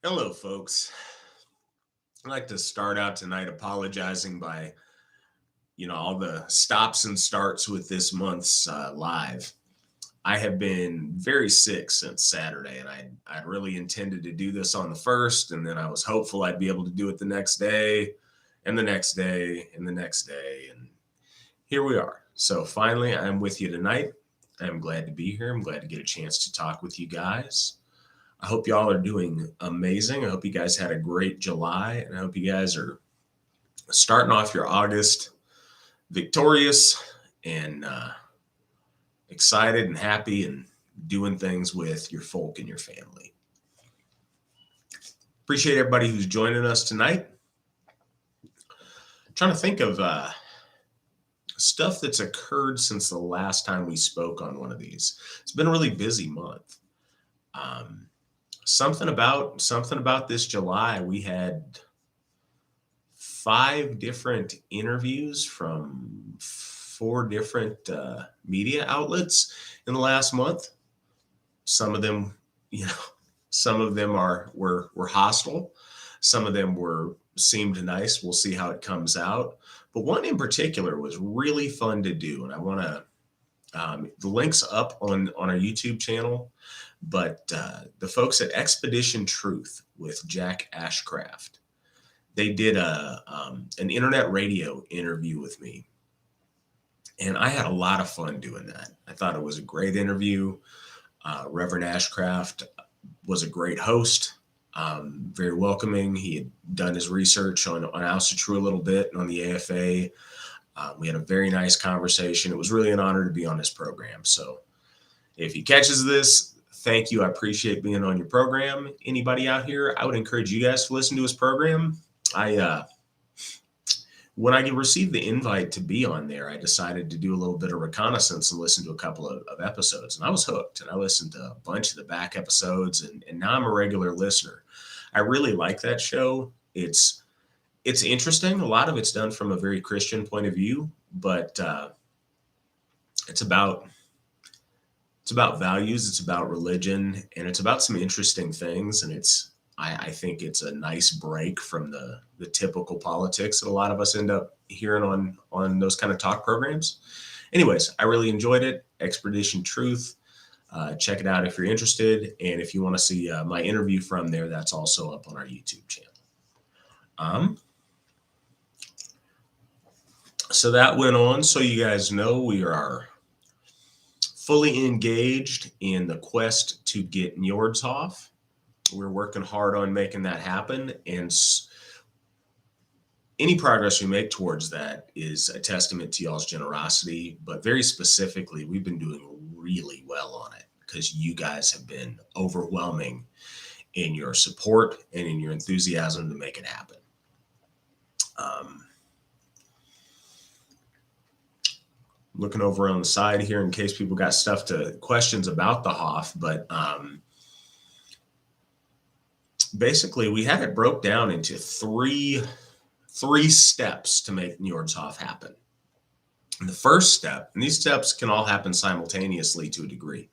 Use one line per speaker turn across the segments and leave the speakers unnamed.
Hello, folks. I'd like to start out tonight apologizing by, all the stops and starts with this month's live. I have been very sick since Saturday, and I really intended to do this on the first, and then I was hopeful I'd be able to do it the next day, and the next day, and the next day, and here we are. So finally, I'm with you tonight. I'm glad to be here. I'm glad to get a chance to talk with you guys. I hope y'all are doing amazing. I hope you guys had a great July, and I hope you guys are starting off your August victorious and excited and happy and doing things with your folk and your family. Appreciate everybody who's joining us tonight. Trying to think of stuff that's occurred since the last time we spoke on one of these. It's been a really busy month. Something about this July, we had 5 different interviews from 4 different media outlets in the last month. Some of them, some of them were hostile. Some of them seemed nice. We'll see how it comes out. But one in particular was really fun to do, and I want to. The link's up on our YouTube channel, but the folks at Expedition Truth with Jack Ashcraft, they did an internet radio interview with me, and I had a lot of fun doing that. I thought it was a great interview. Reverend Ashcraft was a great host, very welcoming. He had done his research on Alcitrue a little bit and on the AFA. We had a very nice conversation. It was really an honor to be on this program. So if he catches this, thank you. I appreciate being on your program. Anybody out here, I would encourage you guys to listen to his program. When I received the invite to be on there, I decided to do a little bit of reconnaissance and listen to a couple of episodes, and I was hooked. And I listened to a bunch of the back episodes, and now I'm a regular listener. I really like that show. It's interesting. A lot of it's done from a very Christian point of view, but it's about values, it's about religion, and it's about some interesting things. And I think it's a nice break from the typical politics that a lot of us end up hearing on those kind of talk programs. Anyways, I really enjoyed it. Expedition Truth. Check it out if you're interested. And if you want to see my interview from there, that's also up on our YouTube channel. So that went on. So you guys know we are fully engaged in the quest to get Njordshof. We're working hard on making that happen, and any progress we make towards that is a testament to y'all's generosity. But very specifically, we've been doing really well on it because you guys have been overwhelming in your support and in your enthusiasm to make it happen. Looking over on the side here in case people got questions about the Hof, but basically we had it broke down into three steps to make Njordshof happen. And the first step, and these steps can all happen simultaneously to a degree,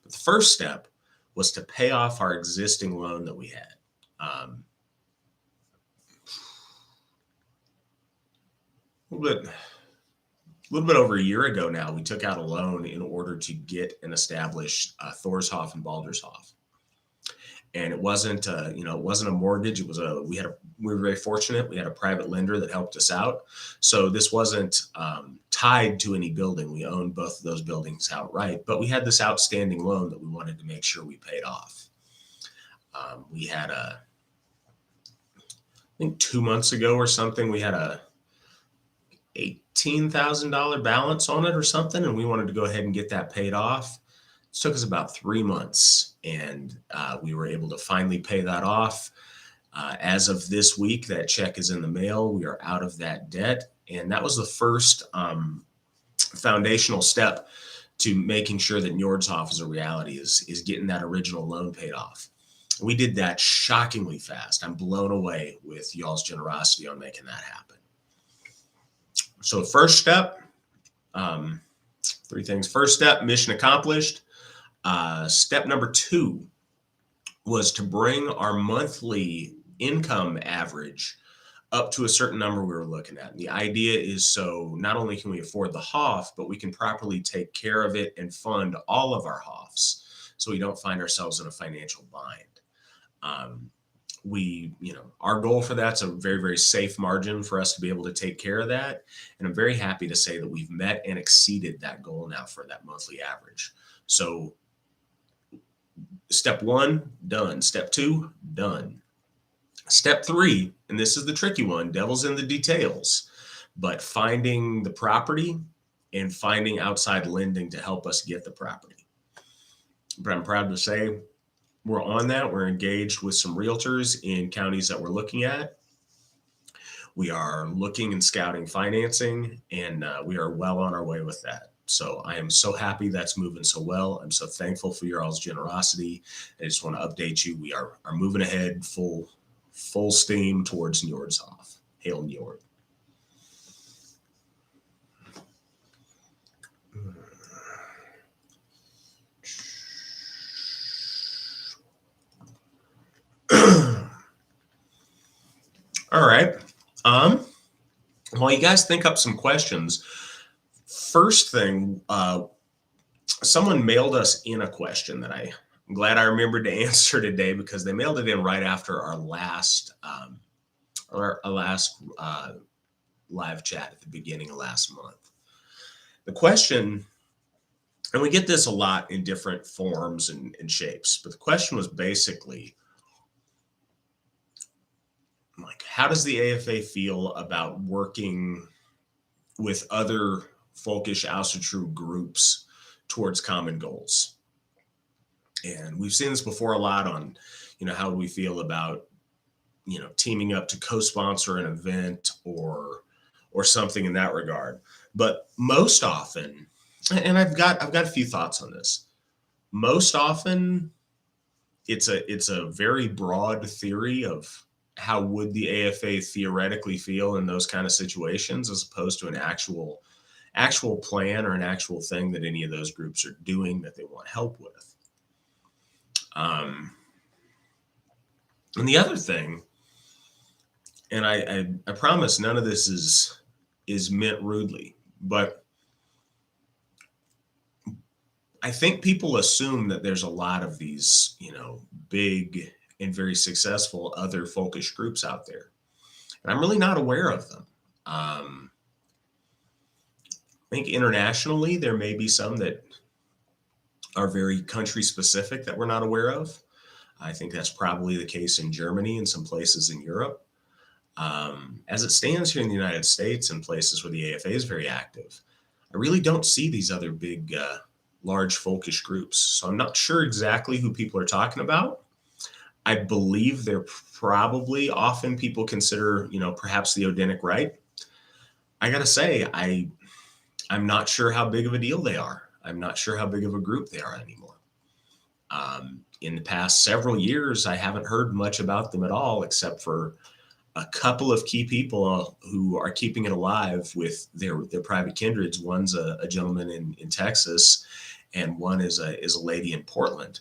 but the first step was to pay off our existing loan that we had. A little bit over a year ago now, we took out a loan in order to get and establish Thorshof and Baldershof. And it wasn't a mortgage. It was we were very fortunate. We had a private lender that helped us out. So this wasn't tied to any building. We owned both of those buildings outright, but we had this outstanding loan that we wanted to make sure we paid off. We had I think 2 months ago or something, we had a $18,000 balance on it or something, and we wanted to go ahead and get that paid off. It took us about 3 months, and we were able to finally pay that off. As of this week, that check is in the mail. We are out of that debt, and that was the first foundational step to making sure that Njordshof is a reality, is getting that original loan paid off. We did that shockingly fast. I'm blown away with y'all's generosity on making that happen. So first step, 3 things. First step, mission accomplished. Step number 2 was to bring our monthly income average up to a certain number we were looking at. And the idea is so not only can we afford the HOF, but we can properly take care of it and fund all of our HOFs so we don't find ourselves in a financial bind. Um, our goal for that's a very, very safe margin for us to be able to take care of that. And I'm very happy to say that we've met and exceeded that goal now for that monthly average. So step one, done. Step two, done. Step three, and this is the tricky one, devil's in the details, but finding the property and finding outside lending to help us get the property. But I'm proud to say we're on that. We're engaged with some realtors in counties that we're looking at. We are looking and scouting financing, and we are well on our way with that. So I am so happy that's moving so well. I'm so thankful for your all's generosity. I just want to update you. We are moving ahead full steam towards Njord's HOF. Hail Njord. All right. While you guys think up some questions, first thing, someone mailed us in a question that I'm glad I remembered to answer today because they mailed it in right after our last live chat at the beginning of last month. The question, and we get this a lot in different forms and shapes, but the question was basically, like, how does the AFA feel about working with other folkish Asatru groups towards common goals? And we've seen this before a lot on, how do we feel about, teaming up to co-sponsor an event or something in that regard. But most often, and I've got a few thoughts on this. Most often, it's a very broad theory of how would the AFA theoretically feel in those kind of situations, as opposed to an actual plan or an actual thing that any of those groups are doing that they want help with. And the other thing, and I promise none of this is meant rudely, but I think people assume that there's a lot of these, big and very successful other folkish groups out there. And I'm really not aware of them. I think internationally, there may be some that are very country specific that we're not aware of. I think that's probably the case in Germany and some places in Europe. As it stands here in the United States and places where the AFA is very active, I really don't see these other big, large folkish groups. So I'm not sure exactly who people are talking about. I believe they're probably often people consider, perhaps the Odinic Rite. I got to say, I'm not sure how big of a deal they are. I'm not sure how big of a group they are anymore. In the past several years, I haven't heard much about them at all, except for a couple of key people who are keeping it alive with their private kindreds. One's a gentleman in Texas, and one is a lady in Portland.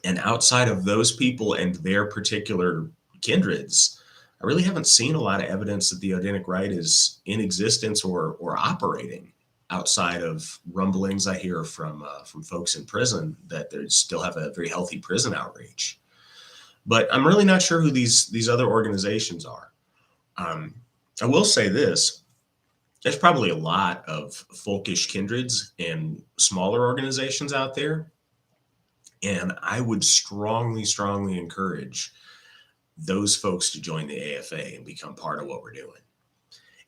And outside of those people and their particular kindreds, I really haven't seen a lot of evidence that the Odinic Rite is in existence or operating, outside of rumblings I hear from folks in prison that they still have a very healthy prison outreach. But I'm really not sure who these other organizations are. I will say this. There's probably a lot of folkish kindreds and smaller organizations out there. And I would strongly, strongly encourage those folks to join the AFA and become part of what we're doing.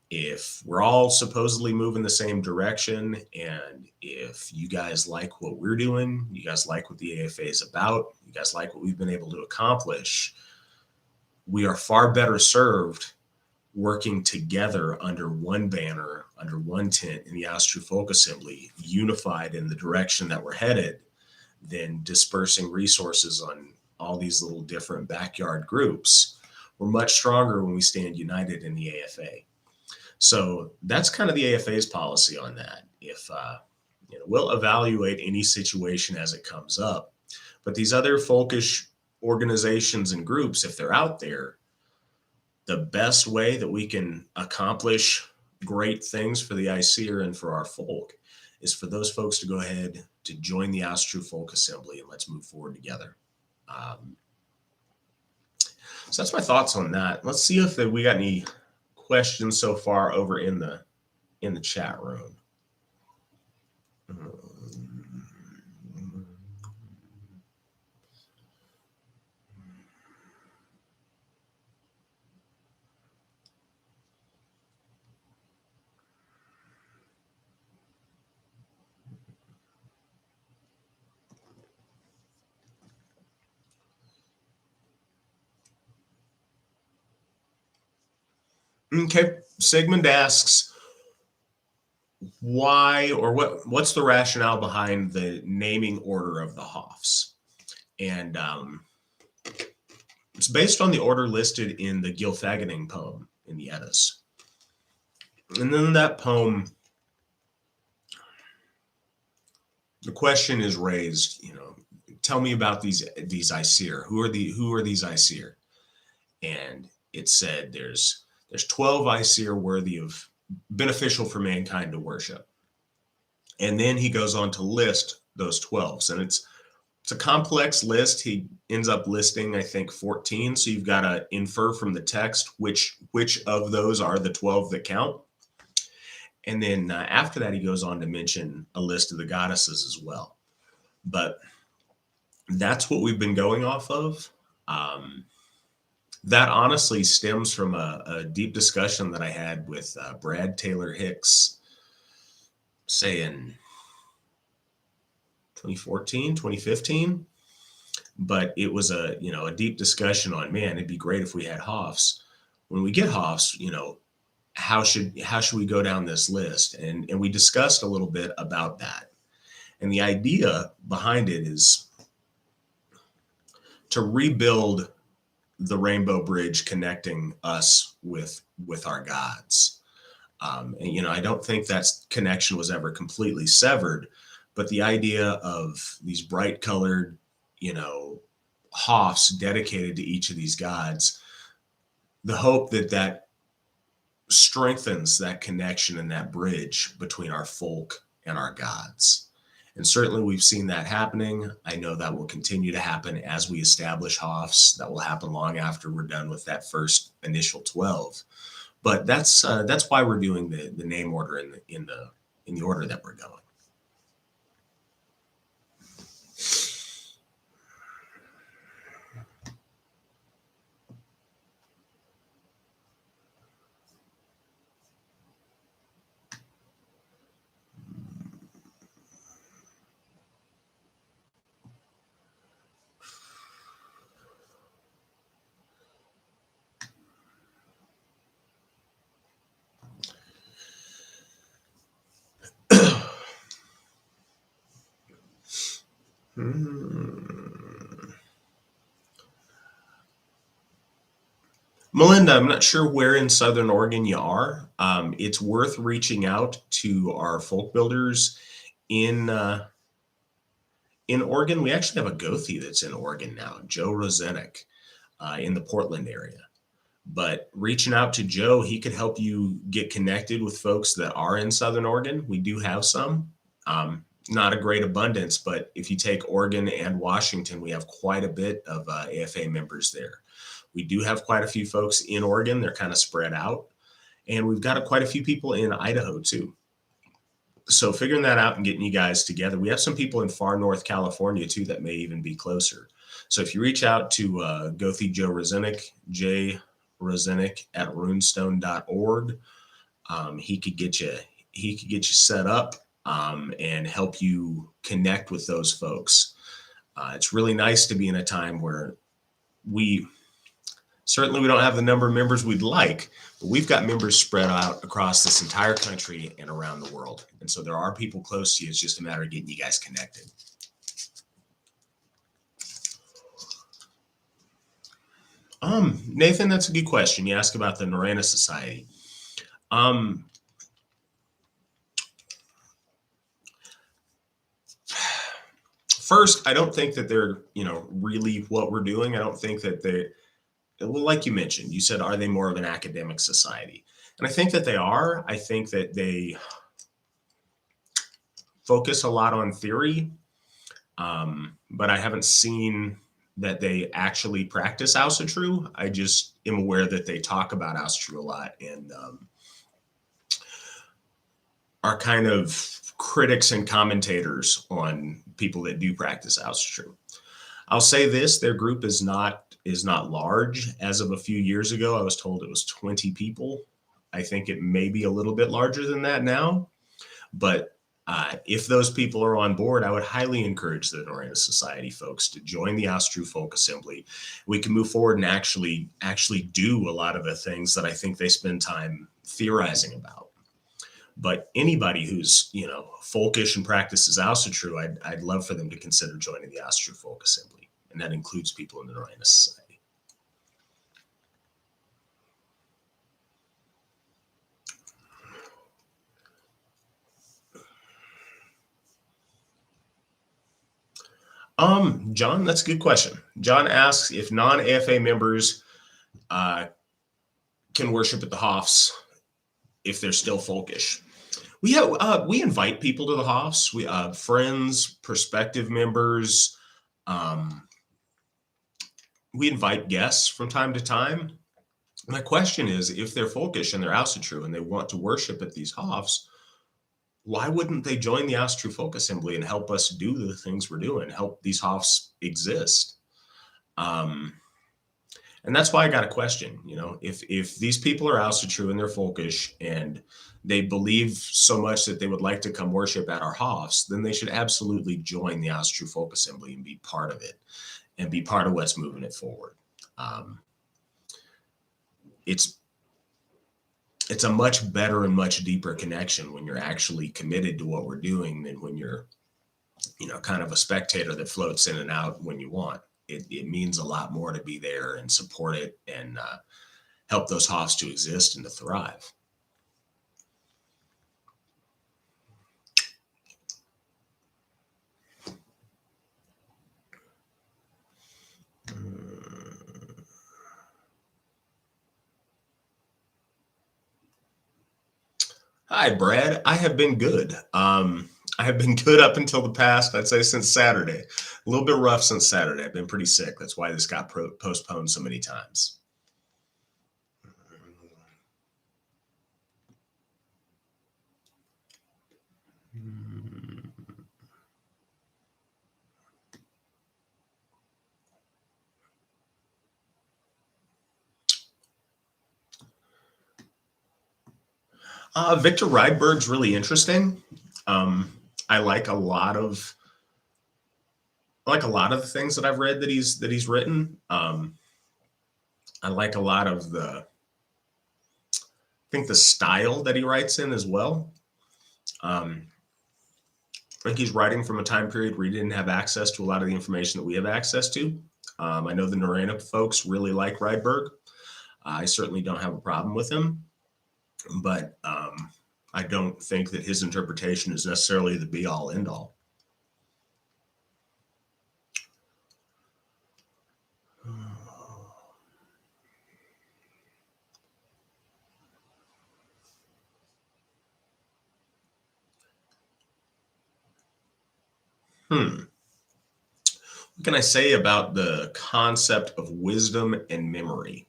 If we're all supposedly moving the same direction, and if you guys like what we're doing, you guys like what the AFA is about, you guys like what we've been able to accomplish, we are far better served working together under one banner, under one tent in the Asatru Folk Assembly, unified in the direction that we're headed, than dispersing resources on all these little different backyard groups. We're much stronger when we stand united in the AFA. So that's kind of the AFA's policy on that. If we'll evaluate any situation as it comes up, but these other folkish organizations and groups, if they're out there, the best way that we can accomplish great things for the ICER and for our folk is for those folks to go ahead to join the Austrue Folk Assembly, and let's move forward together. So that's my thoughts on that. Let's see if we got any questions so far over in the chat room. Okay, Sigmund asks, why or what's the rationale behind the naming order of the Hofs? And it's based on the order listed in the Gylfaginning poem in the Eddas. And then that poem, the question is raised, tell me about these ICER. Who are these ICER? And it said there's 12 ICER worthy of beneficial for mankind to worship. And then he goes on to list those 12s, and it's a complex list. He ends up listing, I think, 14. So you've got to infer from the text which of those are the 12 that count. And then after that, he goes on to mention a list of the goddesses as well. But that's what we've been going off of. That honestly stems from a deep discussion that I had with Brad Taylor Hicks, say in 2014, 2015. But it was a deep discussion on, man, it'd be great if we had Hofs. When we get Hofs, how should we go down this list? And we discussed a little bit about that. And the idea behind it is to rebuild the rainbow bridge connecting us with our gods. And I don't think that connection was ever completely severed, but the idea of these bright colored, Hofs dedicated to each of these gods, the hope that strengthens that connection and that bridge between our folk and our gods. And certainly we've seen that happening. I know that will continue to happen as we establish Hofs. That will happen long after we're done with that first initial 12. But that's why we're doing the name order in the order that we're going. Melinda, I'm not sure where in Southern Oregon you are. It's worth reaching out to our folk builders in Oregon. We actually have a Gothi that's in Oregon now, Joe Rozenek, in the Portland area. But reaching out to Joe, he could help you get connected with folks that are in Southern Oregon. We do have some. Not a great abundance, but if you take Oregon and Washington, we have quite a bit of AFA members there. We do have quite a few folks in Oregon. They're kind of spread out. And we've got quite a few people in Idaho too. So figuring that out and getting you guys together. We have some people in far North California too that may even be closer. So if you reach out to Gothi Joe Rozenek, jrozenek@runestone.org, he could get you set up and help you connect with those folks. It's really nice to be in a time where we don't have the number of members we'd like, but we've got members spread out across this entire country and around the world. And so there are people close to you. It's just a matter of getting you guys connected. Nathan, that's a good question. You asked about the Narayana Society. First, I don't think that they're, really what we're doing. I don't think that well, like you mentioned, you said, are they more of an academic society? And I think that they are. I think that they focus a lot on theory, but I haven't seen that they actually practice Ausa-Tru. I just am aware that they talk about Ausa-Tru a lot and are kind of critics and commentators on people that do practice Ausa-Tru. I'll say this: their group is not large. As of a few years ago, I was told it was 20 people. I think it may be a little bit larger than that now, but if those people are on board, I would highly encourage the Norena Society folks to join the Ausa-Tru Folk Assembly. We can move forward and actually do a lot of the things that I think they spend time theorizing about. But anybody who's, folkish and practices Ausa-Tru, I'd love for them to consider joining the Ausa-Tru Folk Assembly, and that includes people in the Norena Society. John, that's a good question. John asks if non-AFA members can worship at the Hofs if they're still folkish. We invite people to the Hofs. We friends, prospective members. We invite guests from time to time. My question is, if they're folkish and they're Ausa-Tru and they want to worship at these Hofs, why wouldn't they join the Ausa-Tru Folk Assembly and help us do the things we're doing, help these Hofs exist? And that's why I got a question. If these people are Ausa-Tru and they're folkish and they believe so much that they would like to come worship at our Hofs, then they should absolutely join the Ausa-Tru Folk Assembly and be part of it and be part of what's moving it forward. It's a much better and much deeper connection when you're actually committed to what we're doing than when you're, kind of a spectator that floats in and out when you want. It means a lot more to be there and support it and help those Hofs to exist and to thrive. Hi, Brad. I have been good. I have been good up until the past, I'd say, since Saturday. A little bit rough since Saturday. I've been pretty sick. That's why this got postponed so many times. Victor Rydberg's really interesting. I like a lot of the things that I've read that he's written. I like a lot of the style that he writes in as well. I think he's writing from a time period where he didn't have access to a lot of the information that we have access to. I know the Norena folks really like Rydberg. I certainly don't have a problem with him, but I don't think that his interpretation is necessarily the be-all, end-all. What can I say about the concept of wisdom and memory?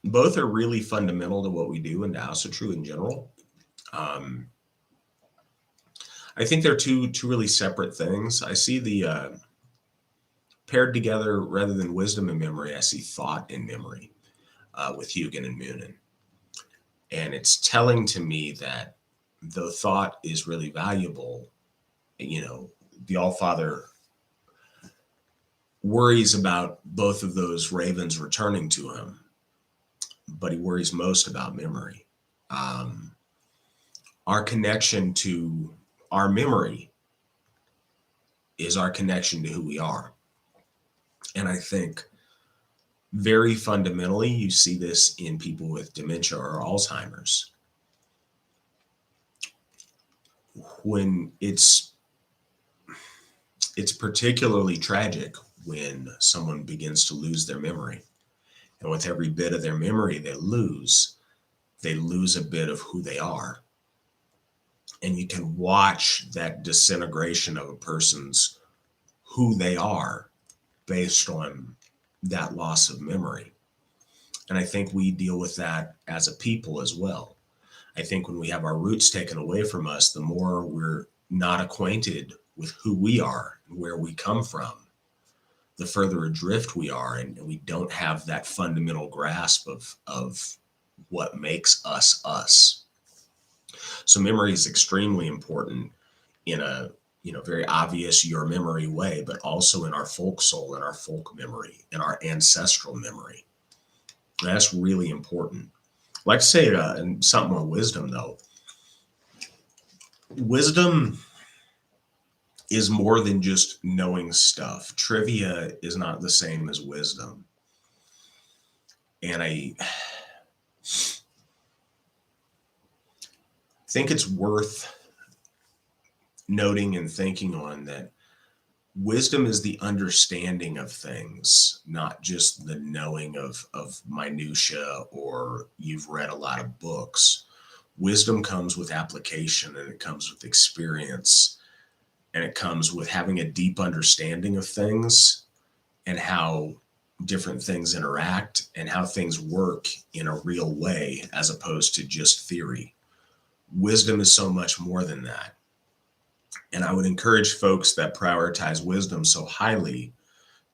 Both are really fundamental to what we do in Ausa-Tru in general. I think they're two really separate things. I see the paired together rather than wisdom and memory. I see thought and memory with Hugin and Moonin. And it's telling to me that though thought is really valuable, the All-Father worries about both of those ravens returning to him, but he worries most about memory. Our connection to our memory is our connection to who we are. And I think Very fundamentally, you see this in people with dementia or Alzheimer's. When it's particularly tragic when someone begins to lose their memory. And with every bit of their memory they lose a bit of who they are. And you can watch that disintegration of a person's who they are based on that loss of memory. And I think we deal with that as a people as well. I think when we have our roots taken away from us, the more we're not acquainted with who we are and where we come from, the further adrift we are, and we don't have that fundamental grasp of what makes us us. So memory is extremely important in a very obvious your memory way, but also in our folk soul and our folk memory and our ancestral memory. And that's really important. Like I say, and something on wisdom though. Wisdom is more than just knowing stuff. Trivia is not the same as wisdom. And I think it's worth noting and thinking on that wisdom is the understanding of things, not just the knowing of minutia or you've read a lot of books. Wisdom comes with application, and it comes with experience, and it comes with having a deep understanding of things and how different things interact and how things work in a real way as opposed to just theory. Wisdom is so much more than that. And I would encourage folks that prioritize wisdom so highly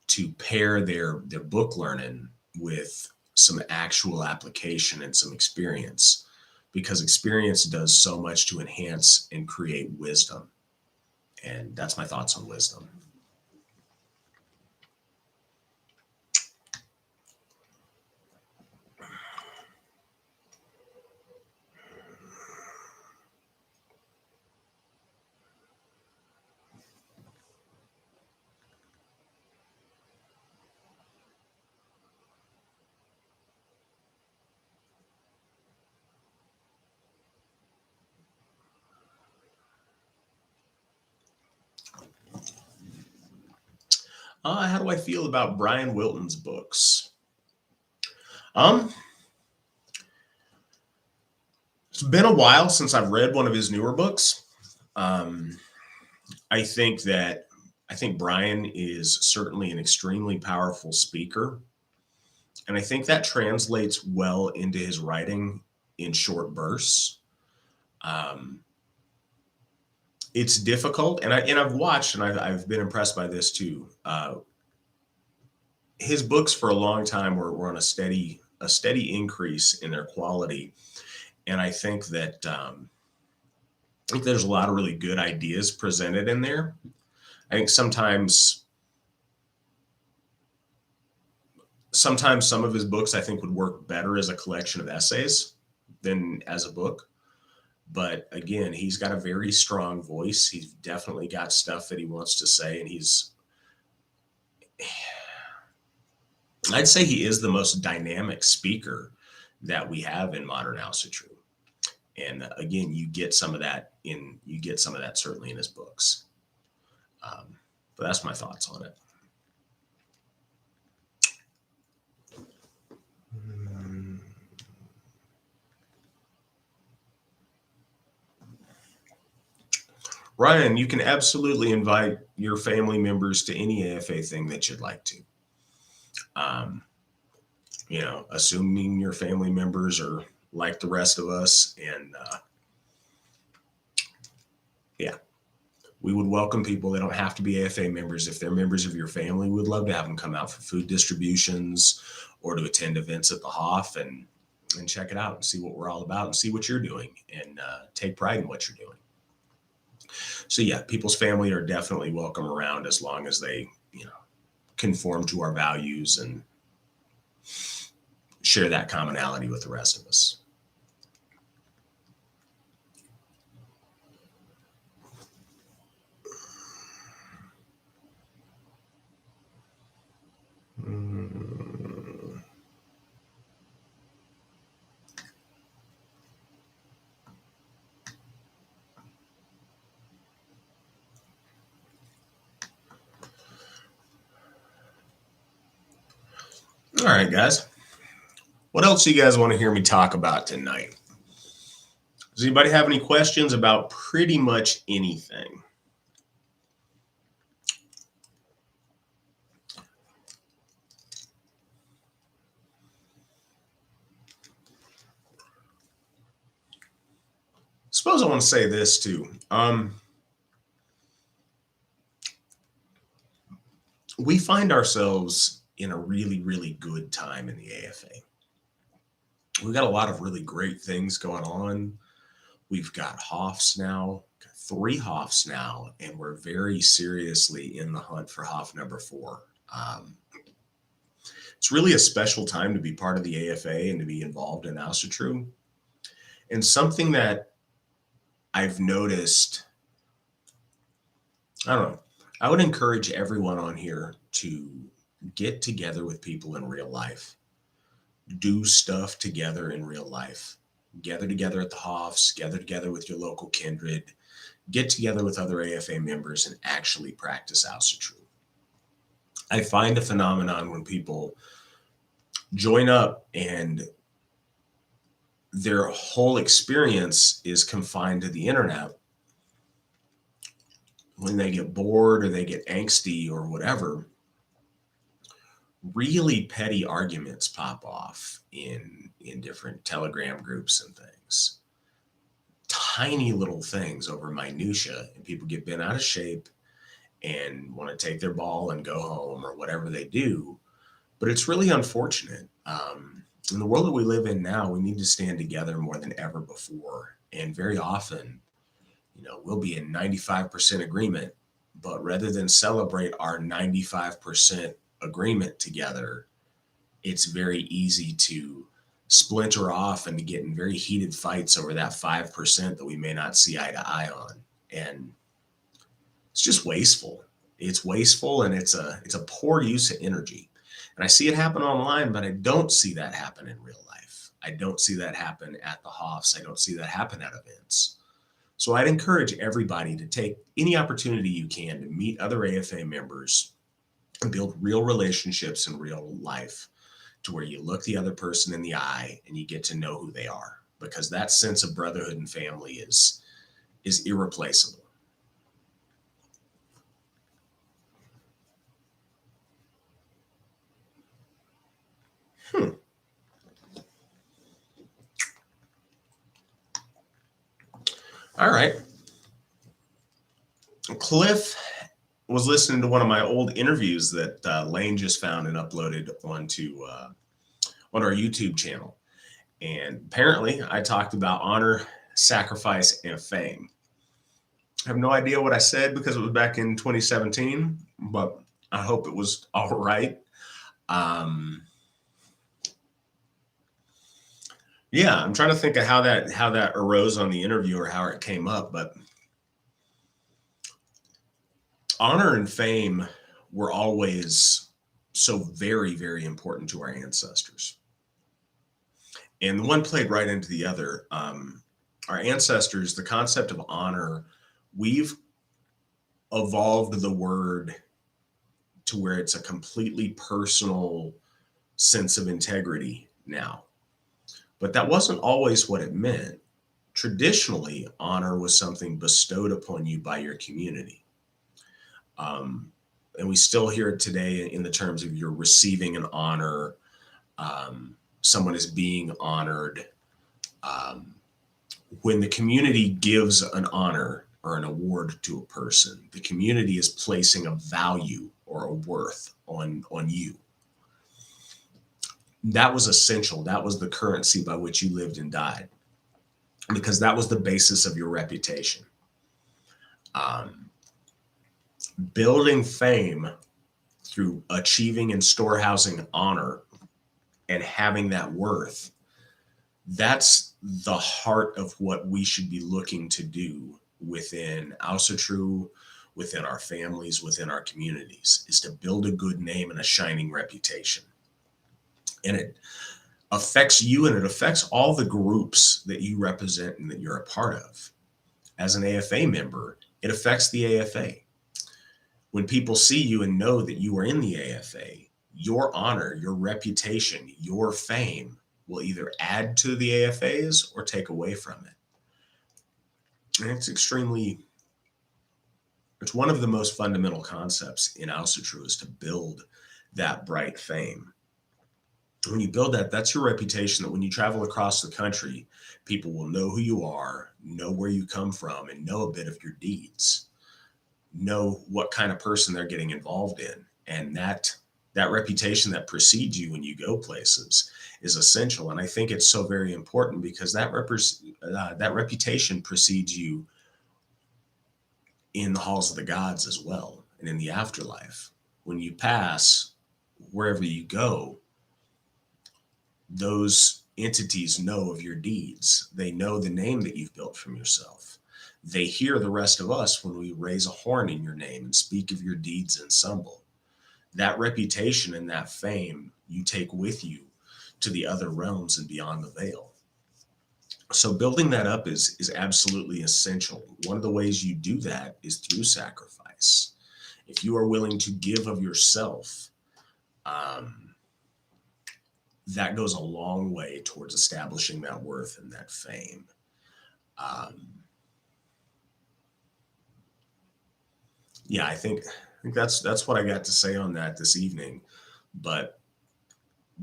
to pair their book learning with some actual application and some experience, because experience does so much to enhance and create wisdom. And that's my thoughts on wisdom. How do I feel about Brian Wilton's books? It's been a while since I've read one of his newer books. I think Brian is certainly an extremely powerful speaker, and I think that translates well into his writing in short bursts. Um, it's difficult, and I've watched and I've been impressed by this too. His books for a long time were on a steady increase in their quality, and I think that I think there's a lot of really good ideas presented in there. I think sometimes some of his books I think would work better as a collection of essays than as a book. But again, he's got a very strong voice. He's definitely got stuff that he wants to say, and I'd say he is the most dynamic speaker that we have in modern House of True. And again, you get some of that certainly in his books. But that's my thoughts on it. Ryan, you can absolutely invite your family members to any AFA thing that you'd like to. Assuming your family members are like the rest of us, and we would welcome people. They don't have to be AFA members. If they're members of your family, we'd love to have them come out for food distributions or to attend events at the Hoff and check it out and see what we're all about and see what you're doing and take pride in what you're doing. So yeah, people's family are definitely welcome around as long as they, conform to our values and share that commonality with the rest of us. All right, guys. What else do you guys want to hear me talk about tonight? Does anybody have any questions about pretty much anything? Suppose I want to say this too. We find ourselves in a really, really good time in the AFA. We've got a lot of really great things going on. We've got Hoffs now, 3 Hoffs now, and we're very seriously in the hunt for Hoff number 4. It's really a special time to be part of the AFA and to be involved in Asatru. And something that I've noticed, I don't know, I would encourage everyone on here to get together with people in real life, do stuff together in real life, gather together at the Hoffs, gather together with your local kindred, get together with other AFA members and actually practice Asatru. I find a phenomenon when people join up and their whole experience is confined to the internet. When they get bored or they get angsty or whatever, really petty arguments pop off in different Telegram groups and things. Tiny little things over minutia, and people get bent out of shape and want to take their ball and go home or whatever they do. But it's really unfortunate. In the world that we live in now, we need to stand together more than ever before. And very often, we'll be in 95% agreement, but rather than celebrate our 95% agreement together, it's very easy to splinter off and to get in very heated fights over that 5% that we may not see eye to eye on. And it's just wasteful. It's wasteful, and it's a poor use of energy. And I see it happen online, but I don't see that happen in real life. I don't see that happen at the Hoffs. I don't see that happen at events. So I'd encourage everybody to take any opportunity you can to meet other AFA members and build real relationships in real life, to where you look the other person in the eye and you get to know who they are, because that sense of brotherhood and family is irreplaceable. All right. Cliff was listening to one of my old interviews that Lane just found and uploaded onto on our YouTube channel. And apparently I talked about honor, sacrifice, and fame. I have no idea what I said because it was back in 2017, but I hope it was all right. Yeah, I'm trying to think of how that arose on the interview or how it came up, but honor and fame were always so very, very important to our ancestors. And the one played right into the other. Our ancestors, the concept of honor, we've evolved the word to where it's a completely personal sense of integrity now. But that wasn't always what it meant. Traditionally, honor was something bestowed upon you by your community. And we still hear it today in the terms of you're receiving an honor, someone is being honored. When the community gives an honor or an award to a person, the community is placing a value or a worth on you. That was essential. That was the currency by which you lived and died, because that was the basis of your reputation. Building fame through achieving and storehousing honor and having that worth, that's the heart of what we should be looking to do within Asatru, within our families, within our communities, is to build a good name and a shining reputation. And it affects you, and it affects all the groups that you represent and that you're a part of. As an AFA member, it affects the AFA. When people see you and know that you are in the AFA, Your honor, your reputation, your fame will either add to the AFAs or take away from it. And it's one of the most fundamental concepts in Ausutru is to build that bright fame. When you build that, that's your reputation, that when you travel across the country, people will know who you are, know where you come from, and know a bit of your deeds, know what kind of person they're getting involved in. And that reputation that precedes you when you go places is essential. And I think it's so very important because that reputation precedes you in the halls of the gods as well, and in the afterlife. When you pass, wherever you go, those entities know of your deeds. They know the name that you've built from yourself. They hear the rest of us when we raise a horn in your name and speak of your deeds in symbol. That reputation and that fame you take with you to the other realms and beyond the veil. So building that up is absolutely essential. One of the ways you do that is through sacrifice. If you are willing to give of yourself, that goes a long way towards establishing that worth and that fame. Yeah, I think that's what I got to say on that this evening. But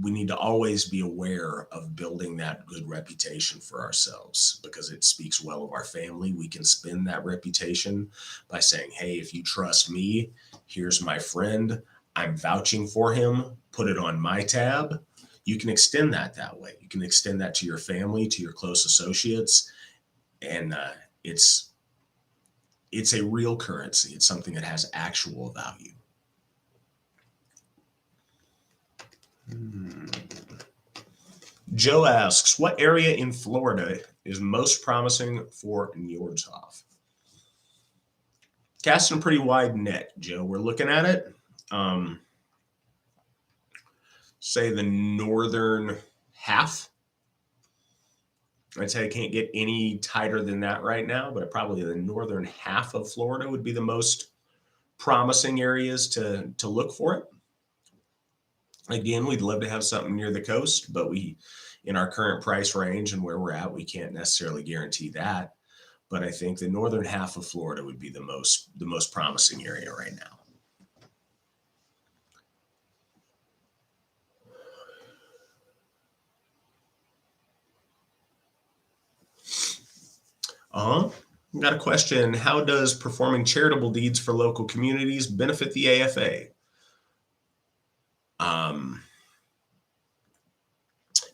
we need to always be aware of building that good reputation for ourselves because it speaks well of our family. We can spin that reputation by saying, hey, if you trust me, here's my friend. I'm vouching for him. Put it on my tab. You can extend that way. You can extend that to your family, to your close associates. And it's a real currency. It's something that has actual value. Joe asks, what area in Florida is most promising for Njordhof? Casting a pretty wide net, Joe. We're looking at it. Say the northern half. I'd say I can't get any tighter than that right now, but probably the northern half of Florida would be the most promising areas to look for it. Again, we'd love to have something near the coast, but in our current price range and where we're at, we can't necessarily guarantee that. But I think the northern half of Florida would be the most promising area right now. Got a question. How does performing charitable deeds for local communities benefit the AFA?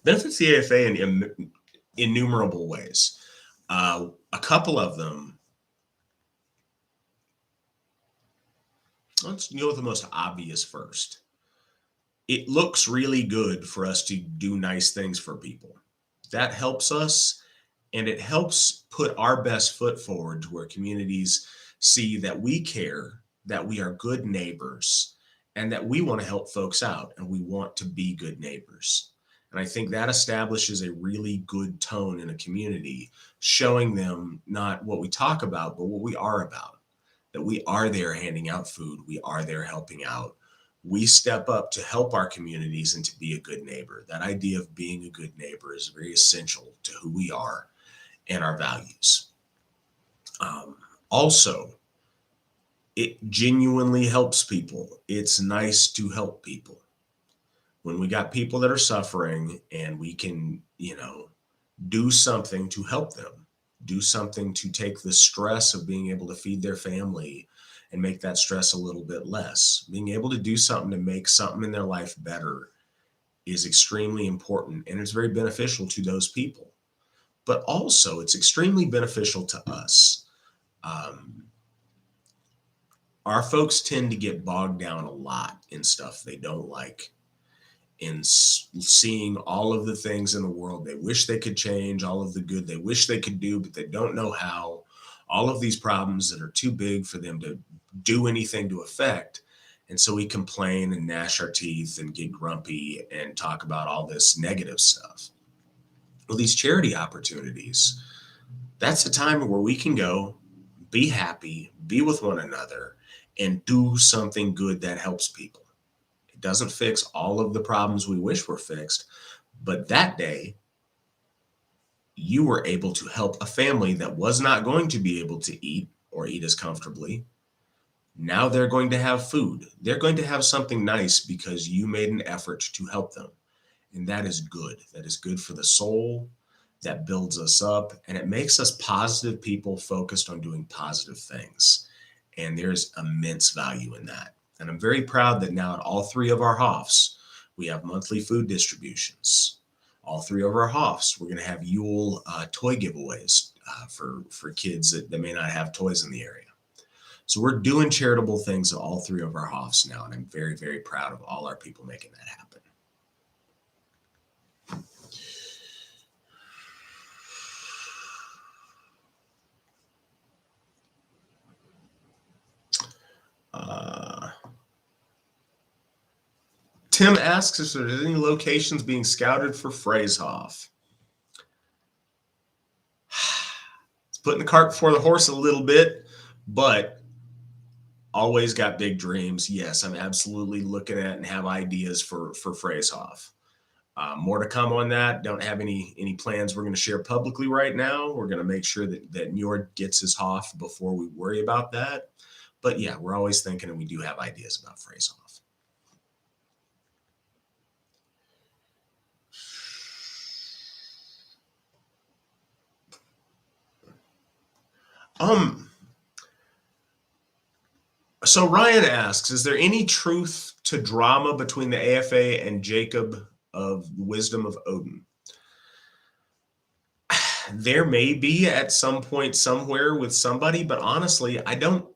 Benefits the AFA in innumerable ways. A couple of them. Let's go with the most obvious first. It looks really good for us to do nice things for people. That helps us, and it helps put our best foot forward to where communities see that we care, that we are good neighbors, and that we want to help folks out, and we want to be good neighbors. And I think that establishes a really good tone in a community, showing them not what we talk about, but what we are about. That we are there handing out food, we are there helping out. We step up to help our communities and to be a good neighbor. That idea of being a good neighbor is very essential to who we are and our values. Also, it genuinely helps people. It's nice to help people. When we got people that are suffering and we can, do something to help them, do something to take the stress of being able to feed their family and make that stress a little bit less. Being able to do something to make something in their life better is extremely important, and it's very beneficial to those people. But also, it's extremely beneficial to us. Our folks tend to get bogged down a lot in stuff they don't like, in seeing all of the things in the world they wish they could change, all of the good they wish they could do, but they don't know how, all of these problems that are too big for them to do anything to affect. And so we complain and gnash our teeth and get grumpy and talk about all this negative stuff. Well, these charity opportunities, that's a time where we can go, be happy, be with one another, and do something good that helps people. doesn't fix all of the problems we wish were fixed, but that day you were able to help a family that was not going to be able to eat or eat as comfortably. Now they're going to have food. They're going to have something nice because you made an effort to help them. And that is good. That is good for the soul. That builds us up and it makes us positive people focused on doing positive things. And there's immense value in that. And I'm very proud that now at all three of our HOFs, we have monthly food distributions. All three of our HOFs, we're going to have Yule toy giveaways for kids that may not have toys in the area. So we're doing charitable things at all three of our HOFs now, and I'm very, very proud of all our people making that happen. Tim asks if there's any locations being scouted for Phrasehof. It's putting the cart before the horse a little bit, but always got big dreams. Yes, I'm absolutely looking at and have ideas for Phrasehof. More to come on that. Don't have any plans we're going to share publicly right now. We're going to make sure that Njord gets his HOF before we worry about that. But yeah, we're always thinking, and we do have ideas about Phrasehof. So Ryan asks, is there any truth to drama between the AFA and Jacob of Wisdom of Odin? There may be at some point somewhere with somebody, but honestly, I don't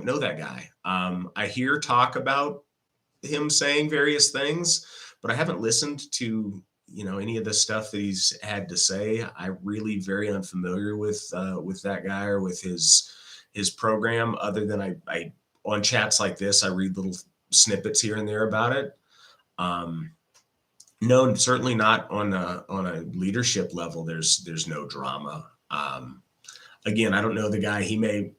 know that guy. I hear talk about him saying various things, but I haven't listened to any of the stuff that he's had to say. I'm really very unfamiliar with that guy or with his program, other than I on chats like this I read little snippets here and there about it. No, certainly not on a leadership level. There's no drama. Again, I don't know the guy. He may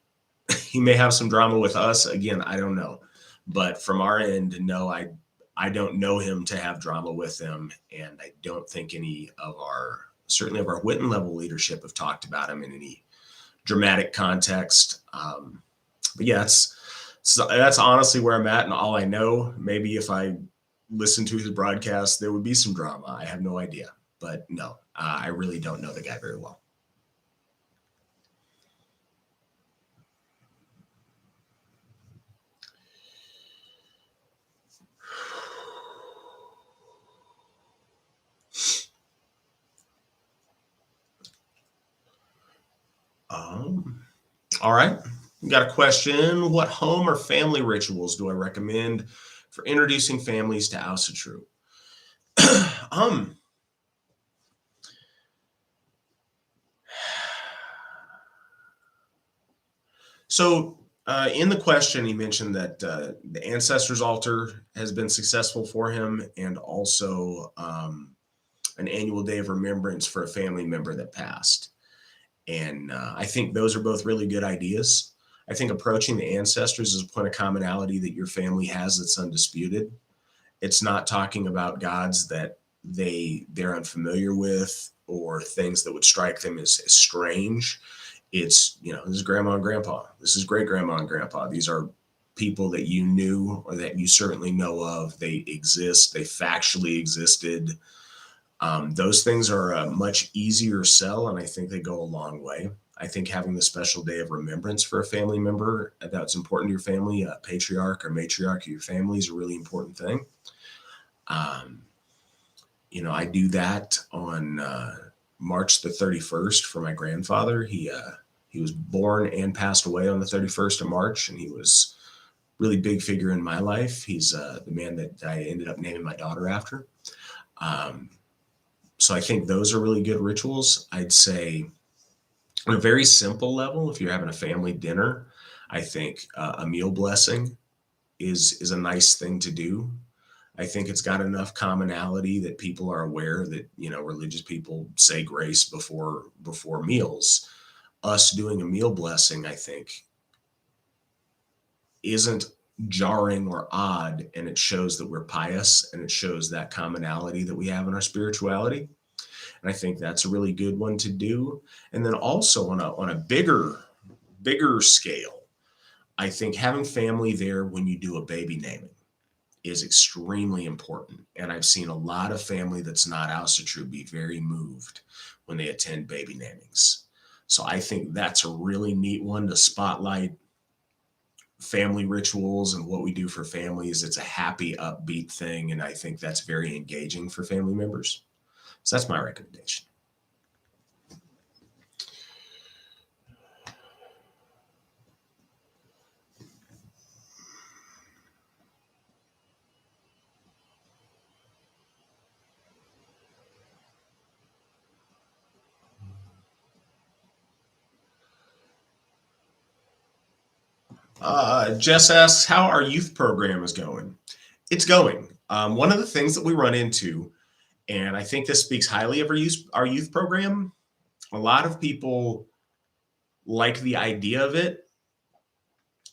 have some drama with us. Again, I don't know. But from our end, no, I don't know him to have drama with him, and I don't think any of certainly of our Witten level leadership have talked about him in any dramatic context. But yeah, that's honestly where I'm at and all I know. Maybe if I listened to his broadcast, there would be some drama. I have no idea, but no, I really don't know the guy very well. All right. We got a question. What home or family rituals do I recommend for introducing families to Asatru? So in the question, he mentioned that the Ancestors Altar has been successful for him, and also an annual day of remembrance for a family member that passed. And I think those are both really good ideas. I think approaching the ancestors is a point of commonality that your family has that's undisputed. It's not talking about gods that they're unfamiliar with or things that would strike them as strange. It's, this is grandma and grandpa. This is great grandma and grandpa. These are people that you knew or that you certainly know of. They exist. They factually existed. Those things are a much easier sell, and I think they go a long way. I think having the special day of remembrance for a family member that's important to your family, a patriarch or matriarch of your family, is a really important thing. I do that on March the 31st for my grandfather. He was born and passed away on the 31st of March, and he was a really big figure in my life. He's the man that I ended up naming my daughter after. So I think those are really good rituals. I'd say on a very simple level, if you're having a family dinner, I think a meal blessing is a nice thing to do. I think it's got enough commonality that people are aware that, religious people say grace before meals. Us doing a meal blessing, I think, isn't jarring or odd, and it shows that we're pious, and it shows that commonality that we have in our spirituality. And I think that's a really good one to do. And then also on a bigger scale, I think having family there when you do a baby naming is extremely important. And I've seen a lot of family that's not Asatru be very moved when they attend baby namings. So I think that's a really neat one to spotlight family rituals and what we do for families. It's a happy, upbeat thing. And I think that's very engaging for family members. So that's my recommendation. Jess asks, how our youth program is going? It's going. One of the things that we run into, and I think this speaks highly of our youth program, a lot of people like the idea of it.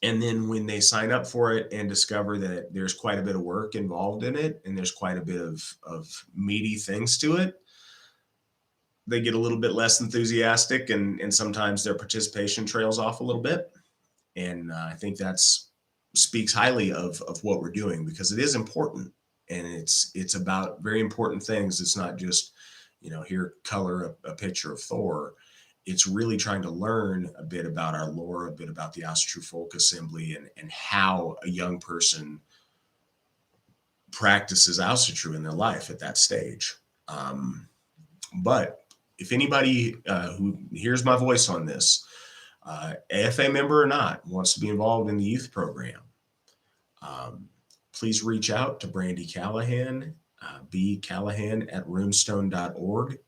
And then when they sign up for it and discover that there's quite a bit of work involved in it and there's quite a bit of meaty things to it, they get a little bit less enthusiastic, and sometimes their participation trails off a little bit. And I think that's speaks highly of what we're doing, because it is important, and it's about very important things. It's not just, here, color a picture of Thor. It's really trying to learn a bit about our lore, a bit about the Asatru Folk Assembly, and how a young person practices Asatru in their life at that stage. But if anybody who hears my voice on this, AFA member or not, wants to be involved in the youth program, please reach out to Brandy Callahan, bcallahan@runestone.org.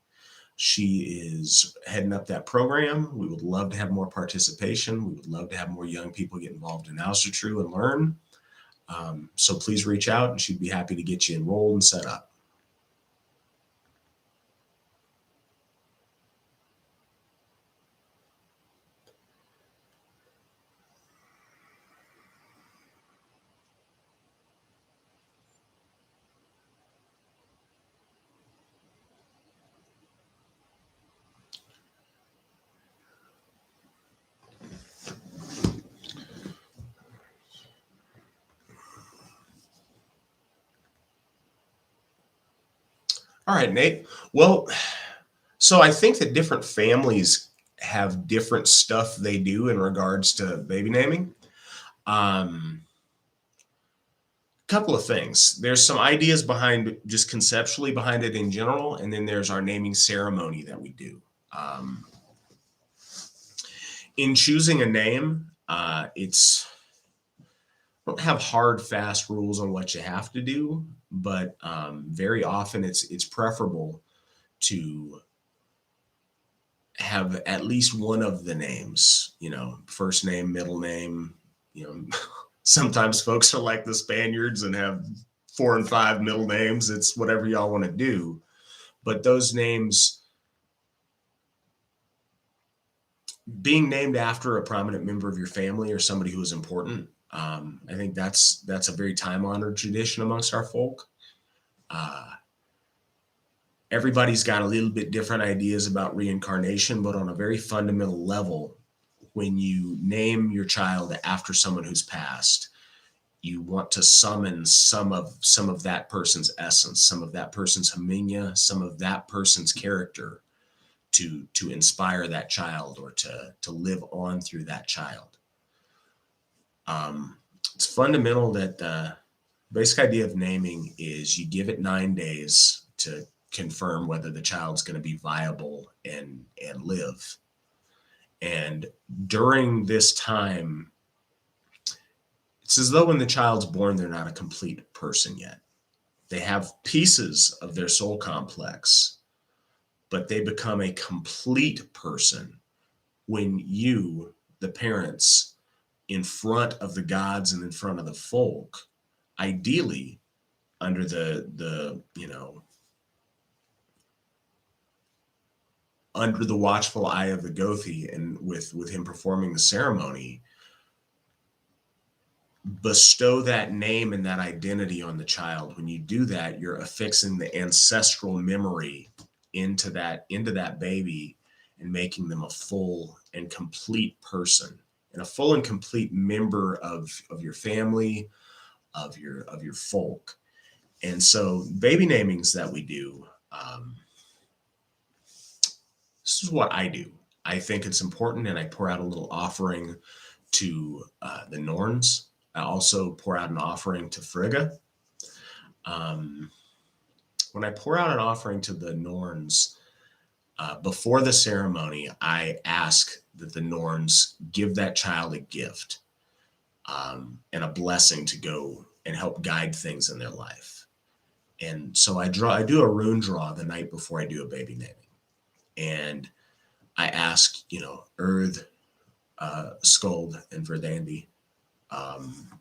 She is heading up that program. We would love to have more participation. We would love to have more young people get involved in Asatru and learn. So please reach out, and she'd be happy to get you enrolled and set up. All right, Nate. Well, so I think that different families have different stuff they do in regards to baby naming. Couple of things. There's some ideas behind, just conceptually behind it in general, and then there's our naming ceremony that we do. In choosing a name, it's don't have hard, fast rules on what you have to do, but very often it's preferable to have at least one of the names, first name, middle name. Sometimes folks are like the Spaniards and have 4 and 5 middle names. It's whatever y'all want to do. But those names, being named after a prominent member of your family or somebody who is important, I think that's a very time-honored tradition amongst our folk. Everybody's got a little bit different ideas about reincarnation, but on a very fundamental level, when you name your child after someone who's passed, you want to summon some of that person's essence, some of that person's haminya, some of that person's character to inspire that child, or to live on through that child. It's fundamental that the basic idea of naming is you give it 9 days to confirm whether the child's going to be viable and live. And during this time, it's as though when the child's born, they're not a complete person yet. They have pieces of their soul complex, but they become a complete person when you, the parents, in front of the gods and in front of the folk, ideally under under the watchful eye of the Gothi, and with him performing the ceremony, bestow that name and that identity on the child. When you do that, you're affixing the ancestral memory into that baby and making them a full and complete person and a full and complete member of your family, of your folk. And so baby namings that we do, this is what I do. I think it's important, and I pour out a little offering to the Norns. I also pour out an offering to Frigga. Um, when I pour out an offering to the Norns, before the ceremony, I ask that the Norns give that child a gift, and a blessing to go and help guide things in their life. And so I do a rune draw the night before I do a baby naming. And I ask, Earth, Skuld, and Verdandi, um,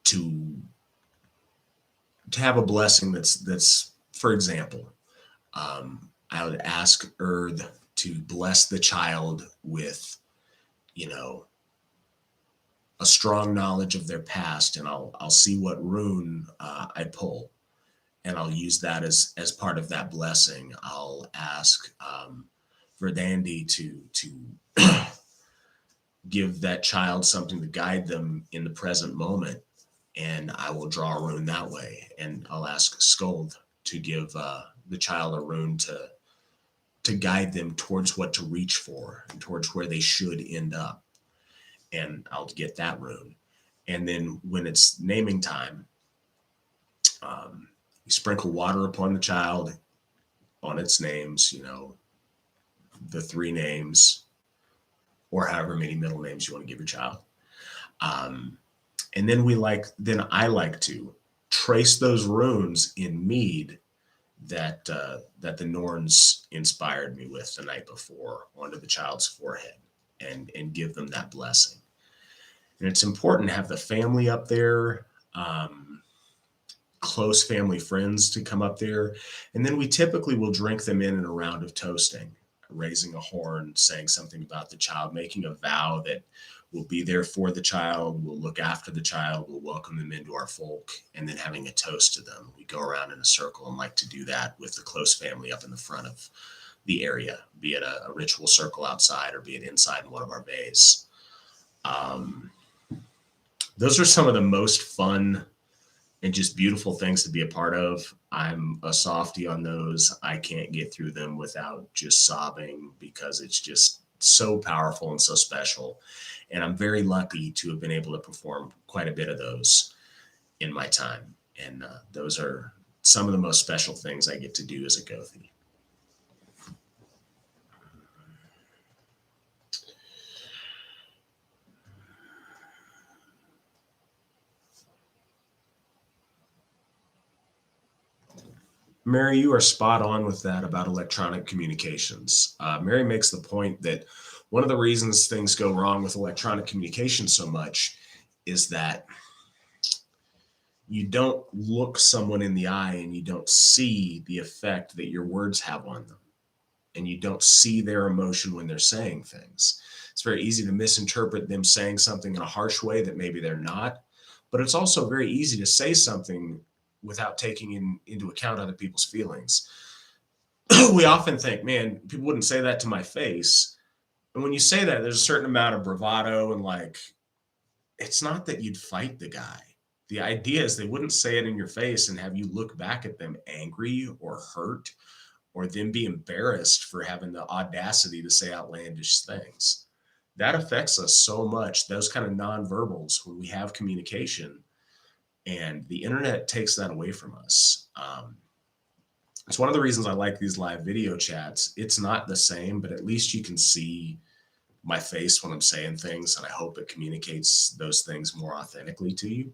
to have a blessing that's for example, I would ask Earth to bless the child with, you know, a strong knowledge of their past, and I'll see what rune I pull, and I'll use that as part of that blessing. I'll ask Verdandi to give that child something to guide them in the present moment, and I will draw a rune that way. And I'll ask Skuld to give the child a rune to guide them towards what to reach for and towards where they should end up. And I'll get that rune. And then when it's naming time, you sprinkle water upon the child on its names, the three names, or however many middle names you want to give your child. Um, and then I like to trace those runes in mead that the Norns inspired me with the night before onto the child's forehead, and give them that blessing. And it's important to have the family up there, close family friends to come up there, and then we typically will drink them in a round of toasting, raising a horn, saying something about the child, making a vow that we'll be there for the child, we'll look after the child, we'll welcome them into our folk, and then having a toast to them. We go around in a circle and like to do that with the close family up in the front of the area, be it a ritual circle outside or be it inside in one of our bays. Um, those are some of the most fun and just beautiful things to be a part of. I'm a softie on those. I can't get through them without just sobbing because it's just so powerful and so special. And I'm very lucky to have been able to perform quite a bit of those in my time. And those are some of the most special things I get to do as a Gothi. Mary, you are spot on with that about electronic communications. Mary makes the point that one of the reasons things go wrong with electronic communication so much is that you don't look someone in the eye and you don't see the effect that your words have on them. And you don't see their emotion when they're saying things. It's very easy to misinterpret them saying something in a harsh way that maybe they're not. But it's also very easy to say something without taking into account other people's feelings. We often think, man, people wouldn't say that to my face. And when you say that, there's a certain amount of bravado and like, it's not that you'd fight the guy. The idea is they wouldn't say it in your face and have you look back at them angry or hurt or them be embarrassed for having the audacity to say outlandish things. That affects us so much, those kind of nonverbals when we have communication, and the internet takes that away from us. It's one of the reasons I like these live video chats. It's not the same, but at least you can see my face when I'm saying things, and I hope it communicates those things more authentically to you.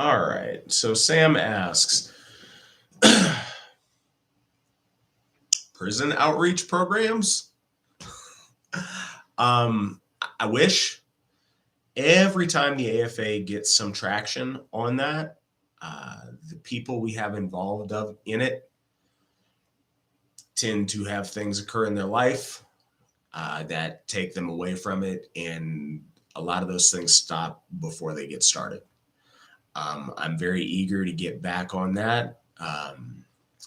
All right. So Sam asks, prison outreach programs. I wish. Every time the AFA gets some traction on that, the people we have involved in it tend to have things occur in their life that take them away from it, and a lot of those things stop before they get started. I'm very eager to get back on that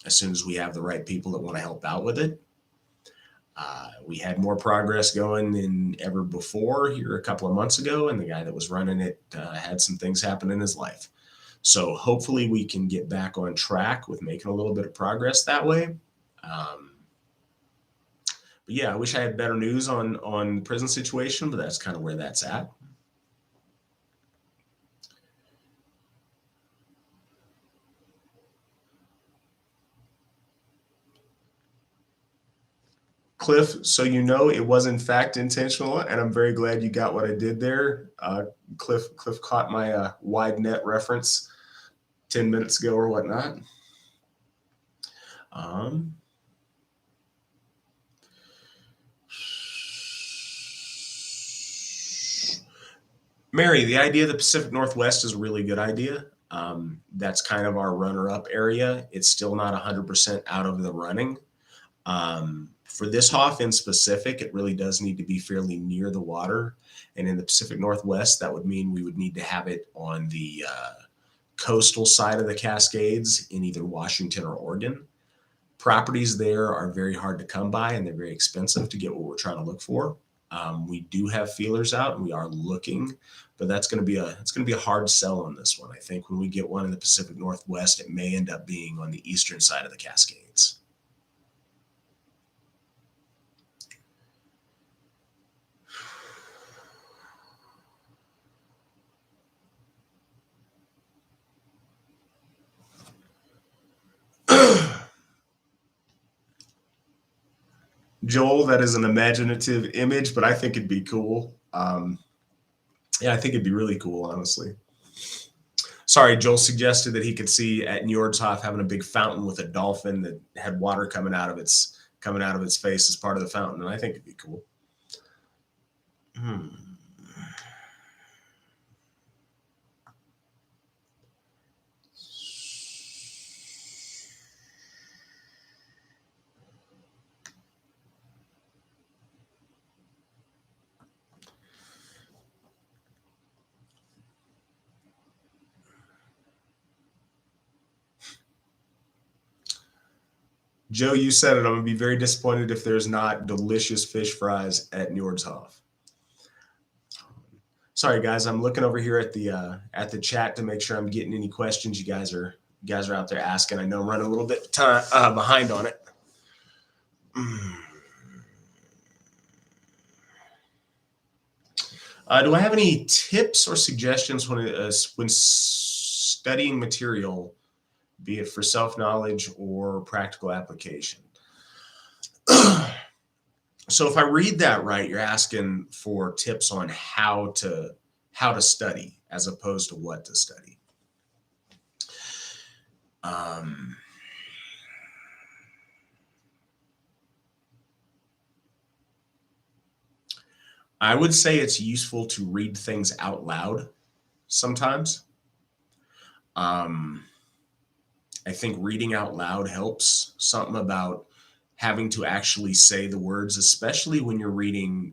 as soon as we have the right people that want to help out with it. We had more progress going than ever before here a couple of months ago, and the guy that was running it had some things happen in his life. So hopefully we can get back on track with making a little bit of progress that way. But yeah, I wish I had better news on the prison situation, but that's kind of where that's at. Cliff, so you know it was in fact intentional, and I'm very glad you got what I did there. Cliff caught my wide net reference 10 minutes ago or whatnot. Mary, the idea of the Pacific Northwest is a really good idea. That's kind of our runner-up area. It's still not 100% out of the running. For this HOF in specific, it really does need to be fairly near the water. And in the Pacific Northwest, that would mean we would need to have it on the coastal side of the Cascades in either Washington or Oregon. Properties there are very hard to come by, and they're very expensive to get what we're trying to look for. We do have feelers out, and we are looking, but it's going to be a hard sell on this one. I think when we get one in the Pacific Northwest, it may end up being on the eastern side of the Cascades. Joel, that is an imaginative image, but I think it'd be cool. Yeah, I think it'd be really cool, honestly. Sorry, Joel suggested that he could see at Njordshof having a big fountain with a dolphin that had water coming out of its face as part of the fountain, and I think it'd be cool. Joe, you said it. I'm gonna be very disappointed if there's not delicious fish fries at Njordshof. Sorry, guys. I'm looking over here at the chat to make sure I'm getting any questions you guys are out there asking. I know I'm running a little bit behind on it. Do I have any tips or suggestions when studying material, be it for self-knowledge or practical application? So if I read that right, you're asking for tips on how to study as opposed to what to study. I would say it's useful to read things out loud sometimes. I think reading out loud helps. Something about having to actually say the words, especially when you're reading,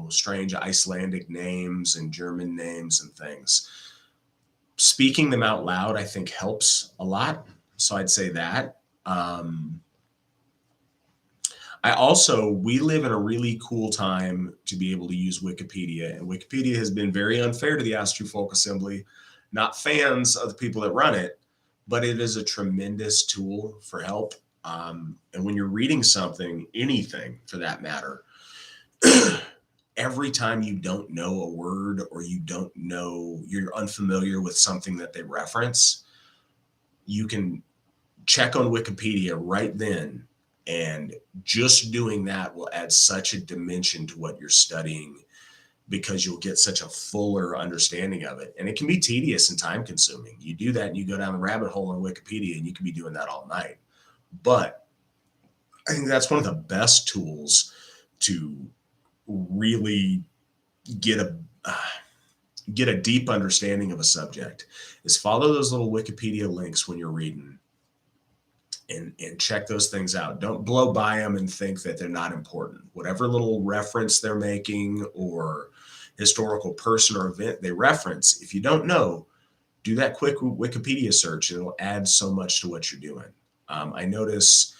strange Icelandic names and German names and things. Speaking them out loud, I think, helps a lot. So I'd say that. We live in a really cool time to be able to use Wikipedia, and Wikipedia has been very unfair to the Astro Folk Assembly. Not fans of the people that run it, but it is a tremendous tool for help. And when you're reading something, anything for that matter, every time you don't know a word or you're unfamiliar with something that they reference, you can check on Wikipedia right then. And just doing that will add such a dimension to what you're studying, because you'll get such a fuller understanding of it. And it can be tedious and time consuming. You do that and you go down the rabbit hole on Wikipedia, and you can be doing that all night. But I think that's one of the best tools to really get a get a deep understanding of a subject is follow those little Wikipedia links when you're reading and check those things out. Don't blow by them and think that they're not important. Whatever little reference they're making or historical person or event they reference, if you don't know, do that quick Wikipedia search and it'll add so much to what you're doing. I notice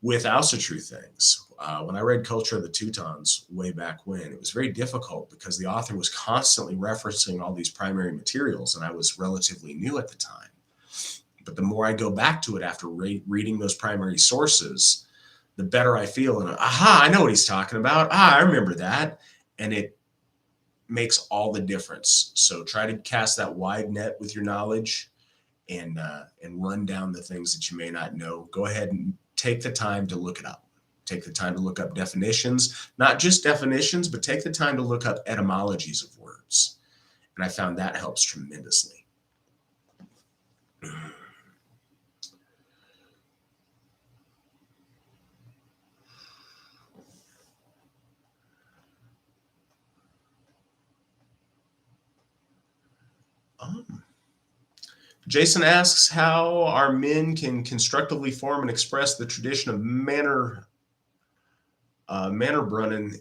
with Alcatru things, when I read Culture of the Teutons way back when, it was very difficult because the author was constantly referencing all these primary materials, and I was relatively new at the time. But the more I go back to it after reading those primary sources, the better I feel. And aha, I know what he's talking about. I remember that. And it makes all the difference. So try to cast that wide net with your knowledge and run down the things that you may not know. Go ahead and take the time to look it up. Take the time to look up definitions, not just definitions, but take the time to look up etymologies of words. And I found that helps tremendously. Jason asks how our men can constructively form and express the tradition of Mannerbrunnen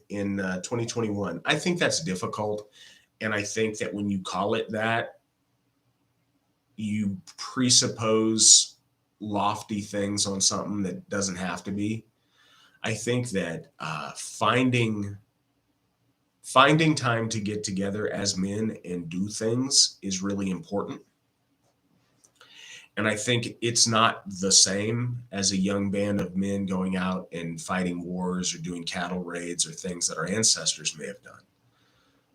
in 2021. I think that's difficult. And I think that when you call it that, you presuppose lofty things on something that doesn't have to be. I think that finding time to get together as men and do things is really important. And I think it's not the same as a young band of men going out and fighting wars or doing cattle raids or things that our ancestors may have done.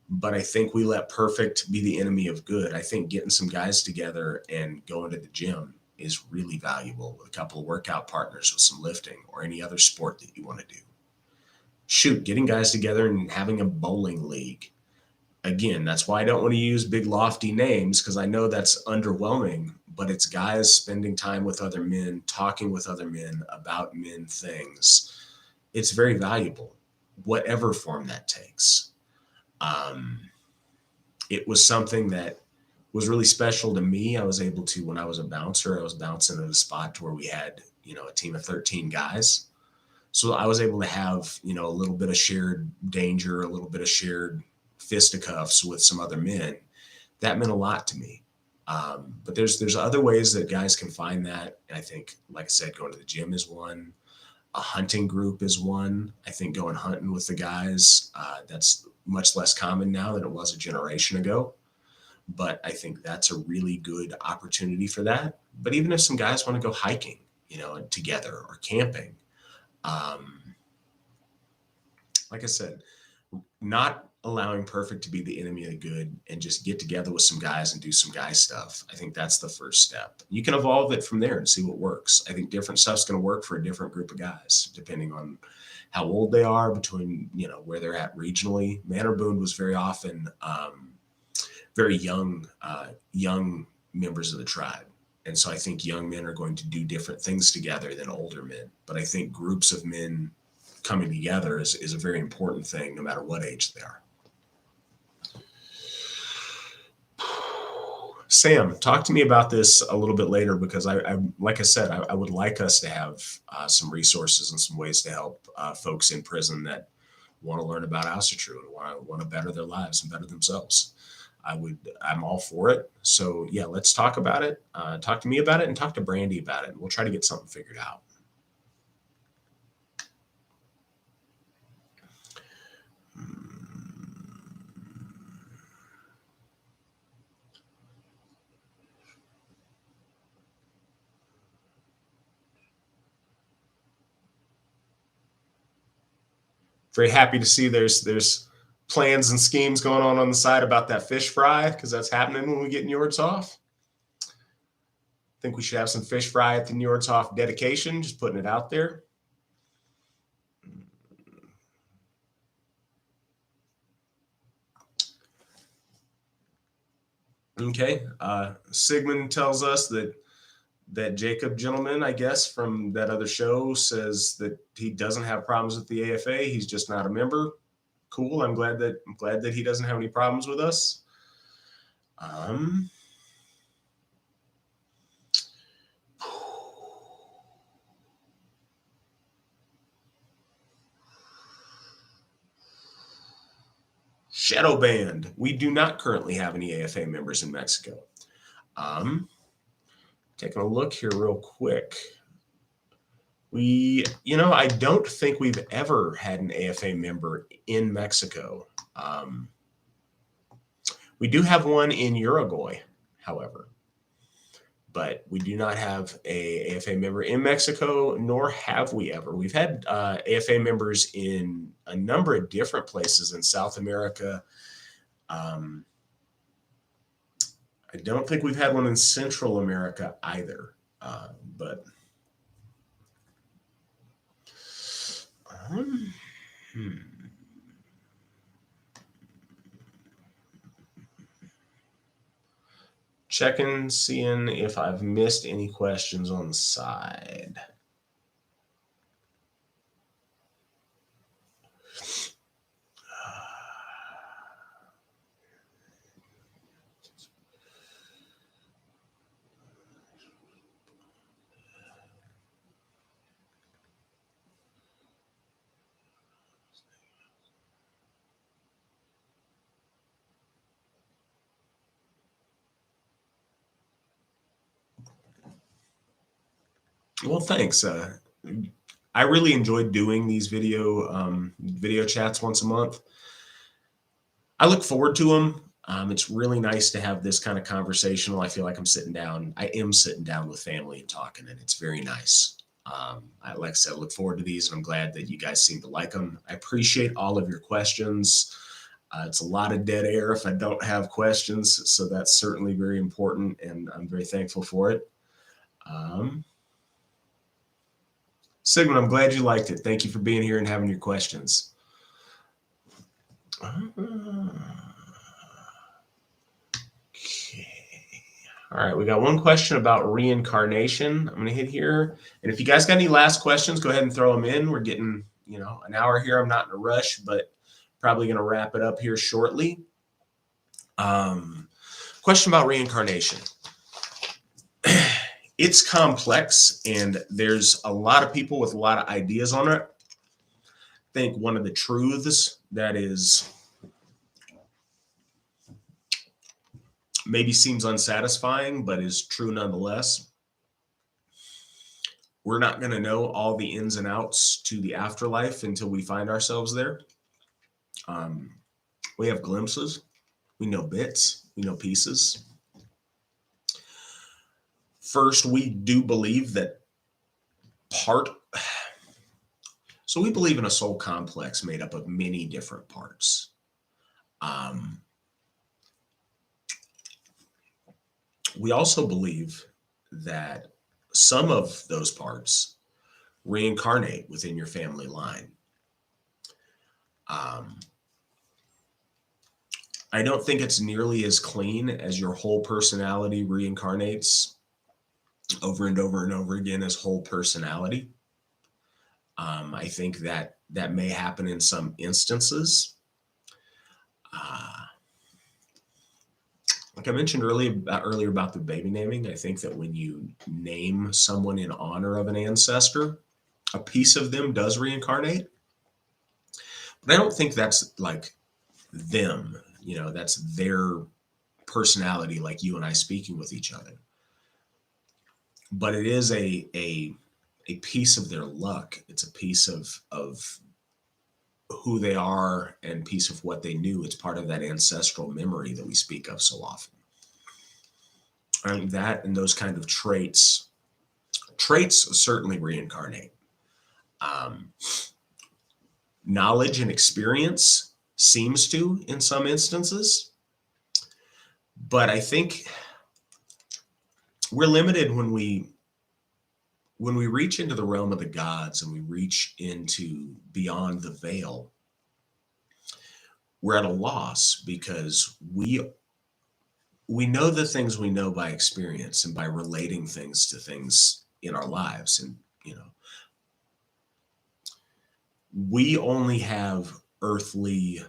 But I think we let perfect be the enemy of good. I think getting some guys together and going to the gym is really valuable with a couple of workout partners with some lifting or any other sport that you want to do. Shoot, getting guys together and having a bowling league. Again, that's why I don't want to use big lofty names because I know that's underwhelming, but it's guys spending time with other men, talking with other men about men things. It's very valuable, whatever form that takes. It was something that was really special to me. I was able to, when I was a bouncer, I was bouncing at a spot where we had, a team of 13 guys. So I was able to have, a little bit of shared danger, a little bit of shared fisticuffs with some other men. That meant a lot to me. But there's other ways that guys can find that. And I think, like I said, going to the gym is one. A hunting group is one. I think going hunting with the guys, that's much less common now than it was a generation ago. But I think that's a really good opportunity for that. But even if some guys want to go hiking, together or camping, like I said, not allowing perfect to be the enemy of the good and just get together with some guys and do some guy stuff. I think that's the first step. You can evolve it from there and see what works. I think different stuff's going to work for a different group of guys, depending on how old they are, between, where they're at regionally. Mannerboon was very often very young members of the tribe. And so I think young men are going to do different things together than older men. But I think groups of men coming together is a very important thing, no matter what age they are. Sam, talk to me about this a little bit later, because I like I said, I would like us to have some resources and some ways to help folks in prison that want to learn about Alcatru and want to better their lives and better themselves. I'm all for it. So yeah, let's talk about it. Talk to me about it and talk to Brandy about it. We'll try to get something figured out. Very happy to see there's plans and schemes going on the side about that fish fry, because that's happening when we get Njords off. I think we should have some fish fry at the Njords off dedication, just putting it out there. Okay. Sigmund tells us that that Jacob gentleman, I guess, from that other show says that he doesn't have problems with the AFA. He's just not a member. Cool. I'm glad that he doesn't have any problems with us. Shadow Band. We do not currently have any AFA members in Mexico. Taking a look here real quick. I don't think we've ever had an AFA member in Mexico. We do have one in Uruguay, however, but we do not have a AFA member in Mexico, nor have we ever. We've had AFA members in a number of different places in South America. I don't think we've had one in Central America either, but checking, seeing if I've missed any questions on the side. Well, thanks. I really enjoyed doing these video chats once a month. I look forward to them. It's really nice to have this kind of conversational. I feel like I am sitting down with family and talking, and it's very nice. Like I said, I look forward to these, and I'm glad that you guys seem to like them. I appreciate all of your questions. It's a lot of dead air if I don't have questions, so that's certainly very important, and I'm very thankful for it. Sigmund, I'm glad you liked it. Thank you for being here and having your questions. Okay. All right, we got one question about reincarnation. I'm going to hit here. And if you guys got any last questions, go ahead and throw them in. We're getting, an hour here. I'm not in a rush, but probably going to wrap it up here shortly. Question about reincarnation. It's complex, and there's a lot of people with a lot of ideas on it. I think one of the truths that is maybe seems unsatisfying, but is true nonetheless. We're not going to know all the ins and outs to the afterlife until we find ourselves there. We have glimpses. We know bits. We know pieces. First, we do believe that so we believe in a soul complex made up of many different parts. We also believe that some of those parts reincarnate within your family line. I don't think it's nearly as clean as your whole personality reincarnates over and over and over again as whole personality. I think that may happen in some instances. Like I mentioned earlier about the baby naming, I think that when you name someone in honor of an ancestor, a piece of them does reincarnate. But I don't think that's like them, that's their personality, like you and I speaking with each other. But it is a piece of their luck. It's a piece of who they are and piece of what they knew. It's part of that ancestral memory that we speak of so often. And that and those kind of traits certainly reincarnate. Knowledge and experience seems to in some instances, but I think we're limited when we reach into the realm of the gods and we reach into beyond the veil. We're at a loss because we we know the things we know by experience and by relating things to things in our lives. And, we only have earthly,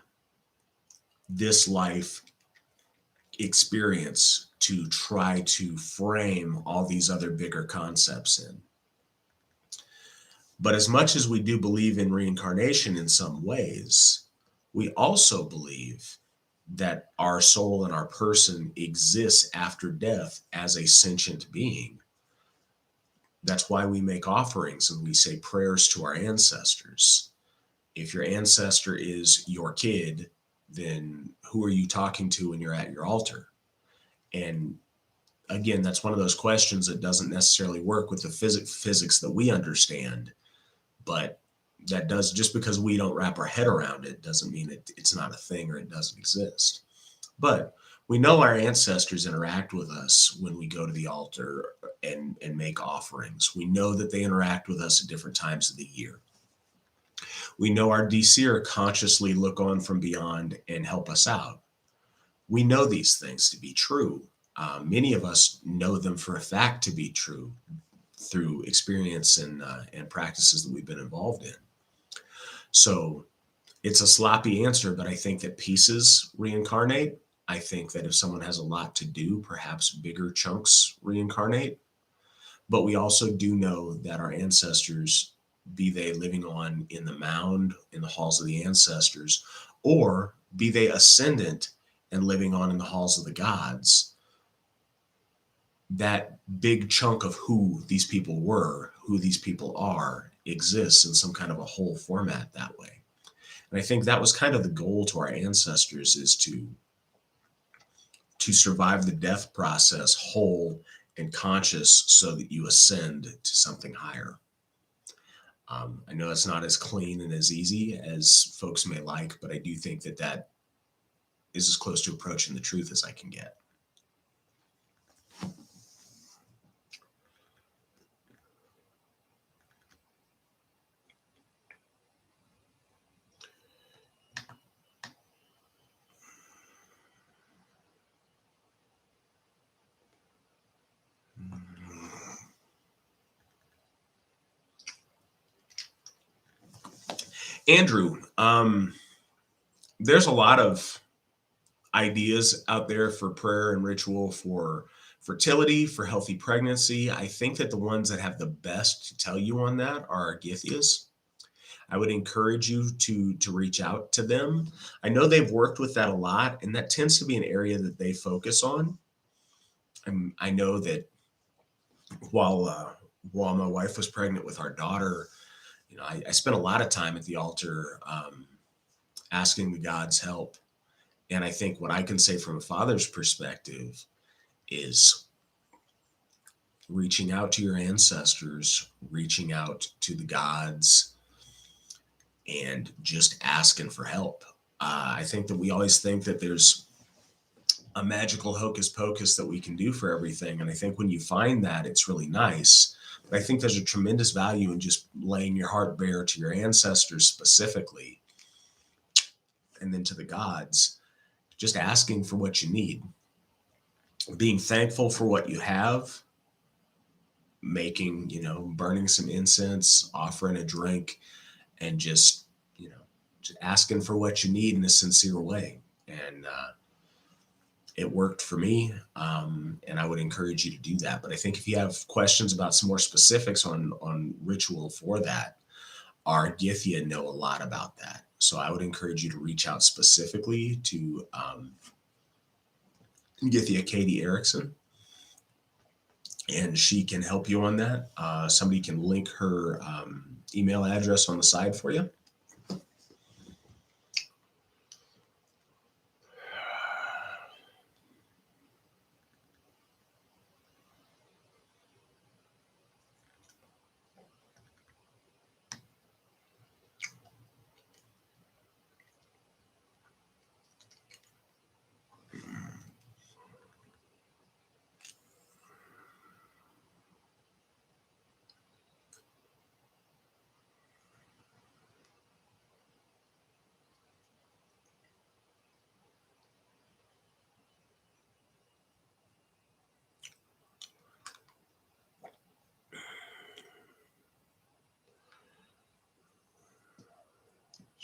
this life experience to try to frame all these other bigger concepts in. But as much as we do believe in reincarnation in some ways, we also believe that our soul and our person exists after death as a sentient being. That's why we make offerings and we say prayers to our ancestors. If your ancestor is your kid, then who are you talking to when you're at your altar? And again, that's one of those questions that doesn't necessarily work with the physics that we understand, but that does, just because we don't wrap our head around it doesn't mean it's not a thing or it doesn't exist. But we know our ancestors interact with us when we go to the altar and make offerings. We know that they interact with us at different times of the year. We know our DCer consciously look on from beyond and help us out. We know these things to be true. Many of us know them for a fact to be true through experience and practices that we've been involved in. So it's a sloppy answer, but I think that pieces reincarnate. I think that if someone has a lot to do, perhaps bigger chunks reincarnate. But we also do know that our ancestors, be they living on in the mound, in the halls of the ancestors, or be they ascendant and living on in the halls of the gods, that big chunk of who these people were, who these people are, exists in some kind of a whole format that way. And I think that was kind of the goal to our ancestors, is to survive the death process whole and conscious so that you ascend to something higher. I know it's not as clean and as easy as folks may like, but I do think that that is as close to approaching the truth as I can get. Andrew, there's a lot of ideas out there for prayer and ritual for fertility, for healthy pregnancy. I think that the ones that have the best to tell you on that are Githyas. I would encourage you to reach out to them. I know they've worked with that a lot, and that tends to be an area that they focus on. I know that while my wife was pregnant with our daughter, I spent a lot of time at the altar asking the gods help. And I think what I can say from a father's perspective is reaching out to your ancestors, reaching out to the gods, and just asking for help. I think that we always think that there's a magical hocus pocus that we can do for everything. And I think when you find that, it's really nice. But I think there's a tremendous value in just laying your heart bare to your ancestors specifically, and then to the gods, just asking for what you need, being thankful for what you have, making, burning some incense, offering a drink, and just asking for what you need in a sincere way. And it worked for me, and I would encourage you to do that. But I think if you have questions about some more specifics on ritual for that, our Githya know a lot about that. So I would encourage you to reach out specifically to Githya Katie Erickson, and she can help you on that. Somebody can link her email address on the side for you.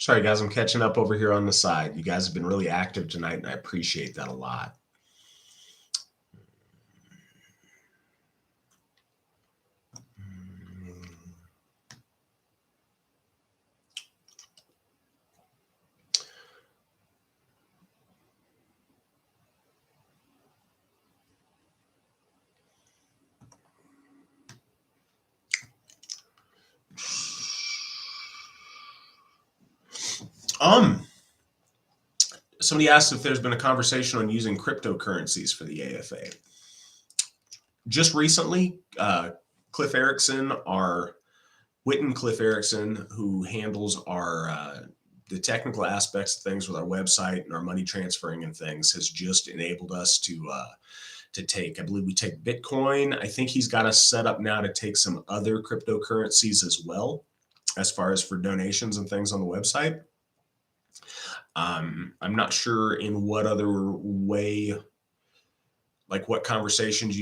Sorry, guys, I'm catching up over here on the side. You guys have been really active tonight, and I appreciate that a lot. Somebody asked if there's been a conversation on using cryptocurrencies for the AFA. Just recently, Cliff Erickson, Witten Cliff Erickson, who handles our the technical aspects of things with our website and our money transferring and things, has just enabled us to take, I believe we take Bitcoin. I think he's got us set up now to take some other cryptocurrencies as well, as far as for donations and things on the website. I'm not sure in what other way, like what conversations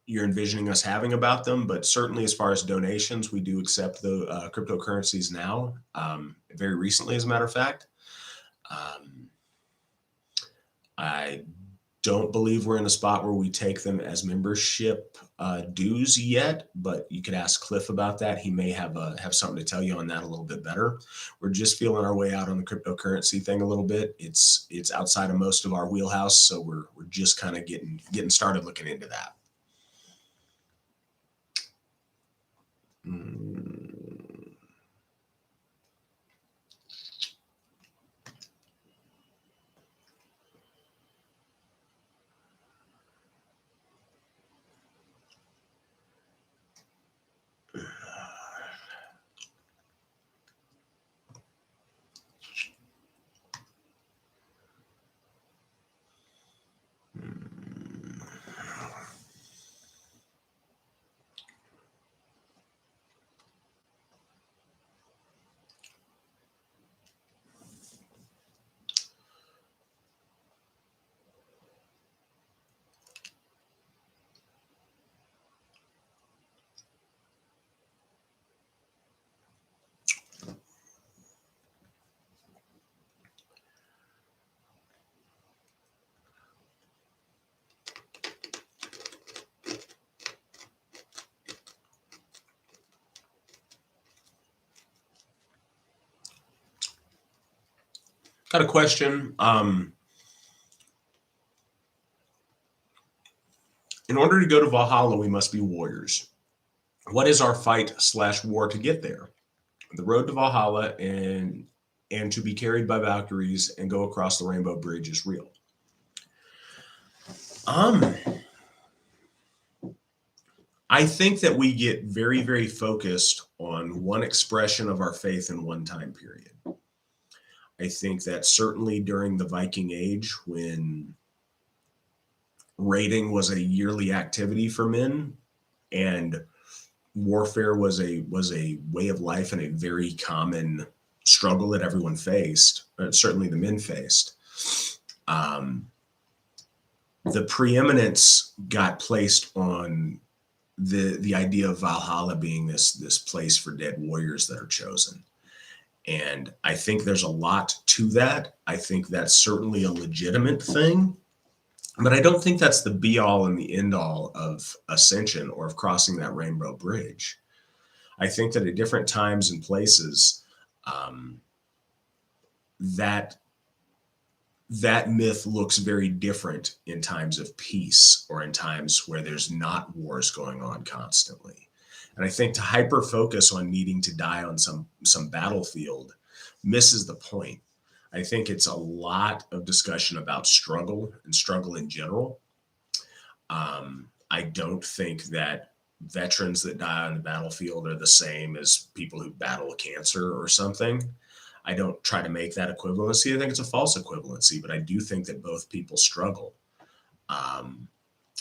you're envisioning us having about them, but certainly as far as donations, we do accept the cryptocurrencies now, very recently, as a matter of fact. I don't believe we're in a spot where we take them as membership dues yet, but you could ask Cliff about that. He may have something to tell you on that a little bit better. We're just feeling our way out on the cryptocurrency thing a little bit. It's outside of most of our wheelhouse, so we're just kind of getting started looking into that. Got a question. In order to go to Valhalla, we must be warriors. What is our fight/war to get there? The road to Valhalla and to be carried by Valkyries and go across the Rainbow Bridge is real. I think that we get very, very focused on one expression of our faith in one time period. I think that certainly during the Viking Age, when raiding was a yearly activity for men and warfare was a way of life and a very common struggle that everyone faced, certainly the men faced, the preeminence got placed on the idea of Valhalla being this place for dead warriors that are chosen. And I think there's a lot to that. I think that's certainly a legitimate thing, but I don't think that's the be all and the end all of ascension or of crossing that Rainbow Bridge. I think that at different times and places, that myth looks very different in times of peace or in times where there's not wars going on constantly. And I think to hyper focus on needing to die on some battlefield misses the point. I think it's a lot of discussion about struggle and struggle in general. I don't think that veterans that die on the battlefield are the same as people who battle cancer or something. I don't try to make that equivalency. I think it's a false equivalency, but I do think that both people struggle.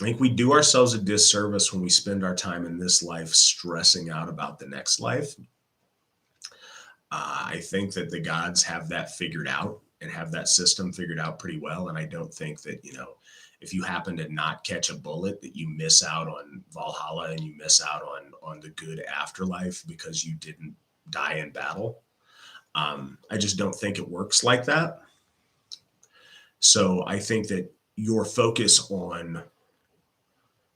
I think we do ourselves a disservice when we spend our time in this life stressing out about the next life. I think that the gods have that figured out and have that system figured out pretty well. And I don't think that, if you happen to not catch a bullet, that you miss out on Valhalla and you miss out on the good afterlife because you didn't die in battle. I just don't think it works like that. So I think that your focus on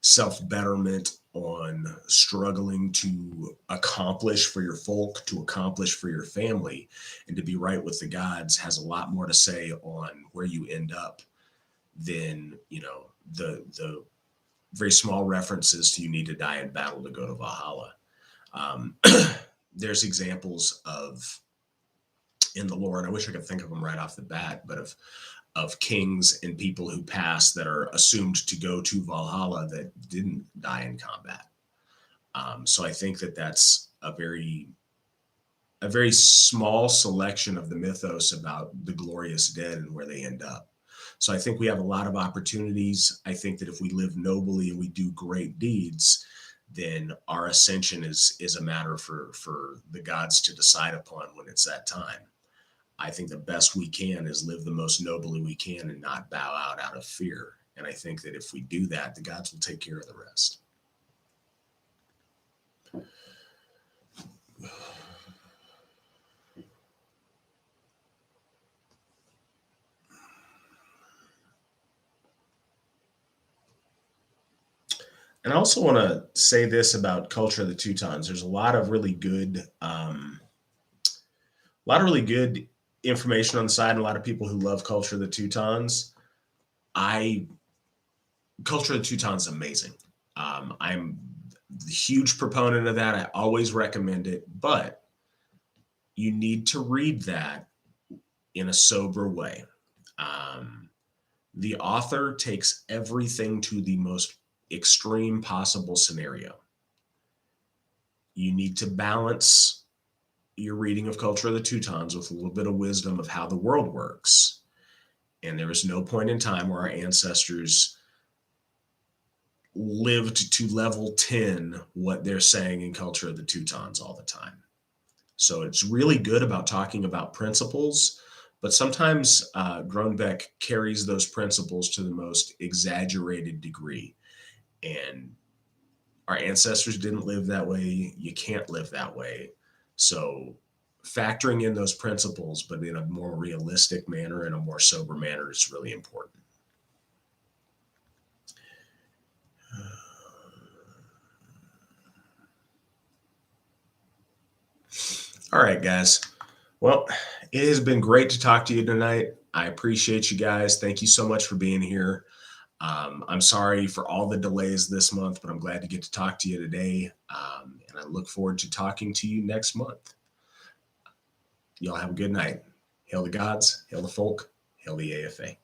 self betterment, on struggling to accomplish for your folk, to accomplish for your family, and to be right with the gods has a lot more to say on where you end up than, the very small references to you need to die in battle to go to Valhalla. Um, there's examples of in the lore, and I wish I could think of them right off the bat, but of kings and people who passed that are assumed to go to Valhalla that didn't die in combat. So I think that that's a very small selection of the mythos about the glorious dead and where they end up. So I think we have a lot of opportunities. I think that if we live nobly and we do great deeds, then our ascension is a matter for the gods to decide upon when it's that time. I think the best we can is live the most nobly we can and not bow out of fear. And I think that if we do that, the gods will take care of the rest. And I also want to say this about Culture of the Teutons. There's a lot of really good information on the side, and a lot of people who love Culture of the Teutons. I Culture of the Teutons is amazing. I'm a huge proponent of that. I always recommend it, but you need to read that in a sober way. Um, the author takes everything to the most extreme possible scenario. You need to balance your reading of Culture of the Teutons with a little bit of wisdom of how the world works. And there is no point in time where our ancestors lived to level 10 what they're saying in Culture of the Teutons all the time. So it's really good about talking about principles, but sometimes Groenbeck carries those principles to the most exaggerated degree. And our ancestors didn't live that way. You can't live that way. So factoring in those principles, but in a more realistic manner, in a more sober manner, is really important. All right, guys. Well, it has been great to talk to you tonight. I appreciate you guys. Thank you so much for being here. I'm sorry for all the delays this month, but I'm glad to get to talk to you today. And I look forward to talking to you next month. Y'all have a good night. Hail the gods, hail the folk, hail the AFA.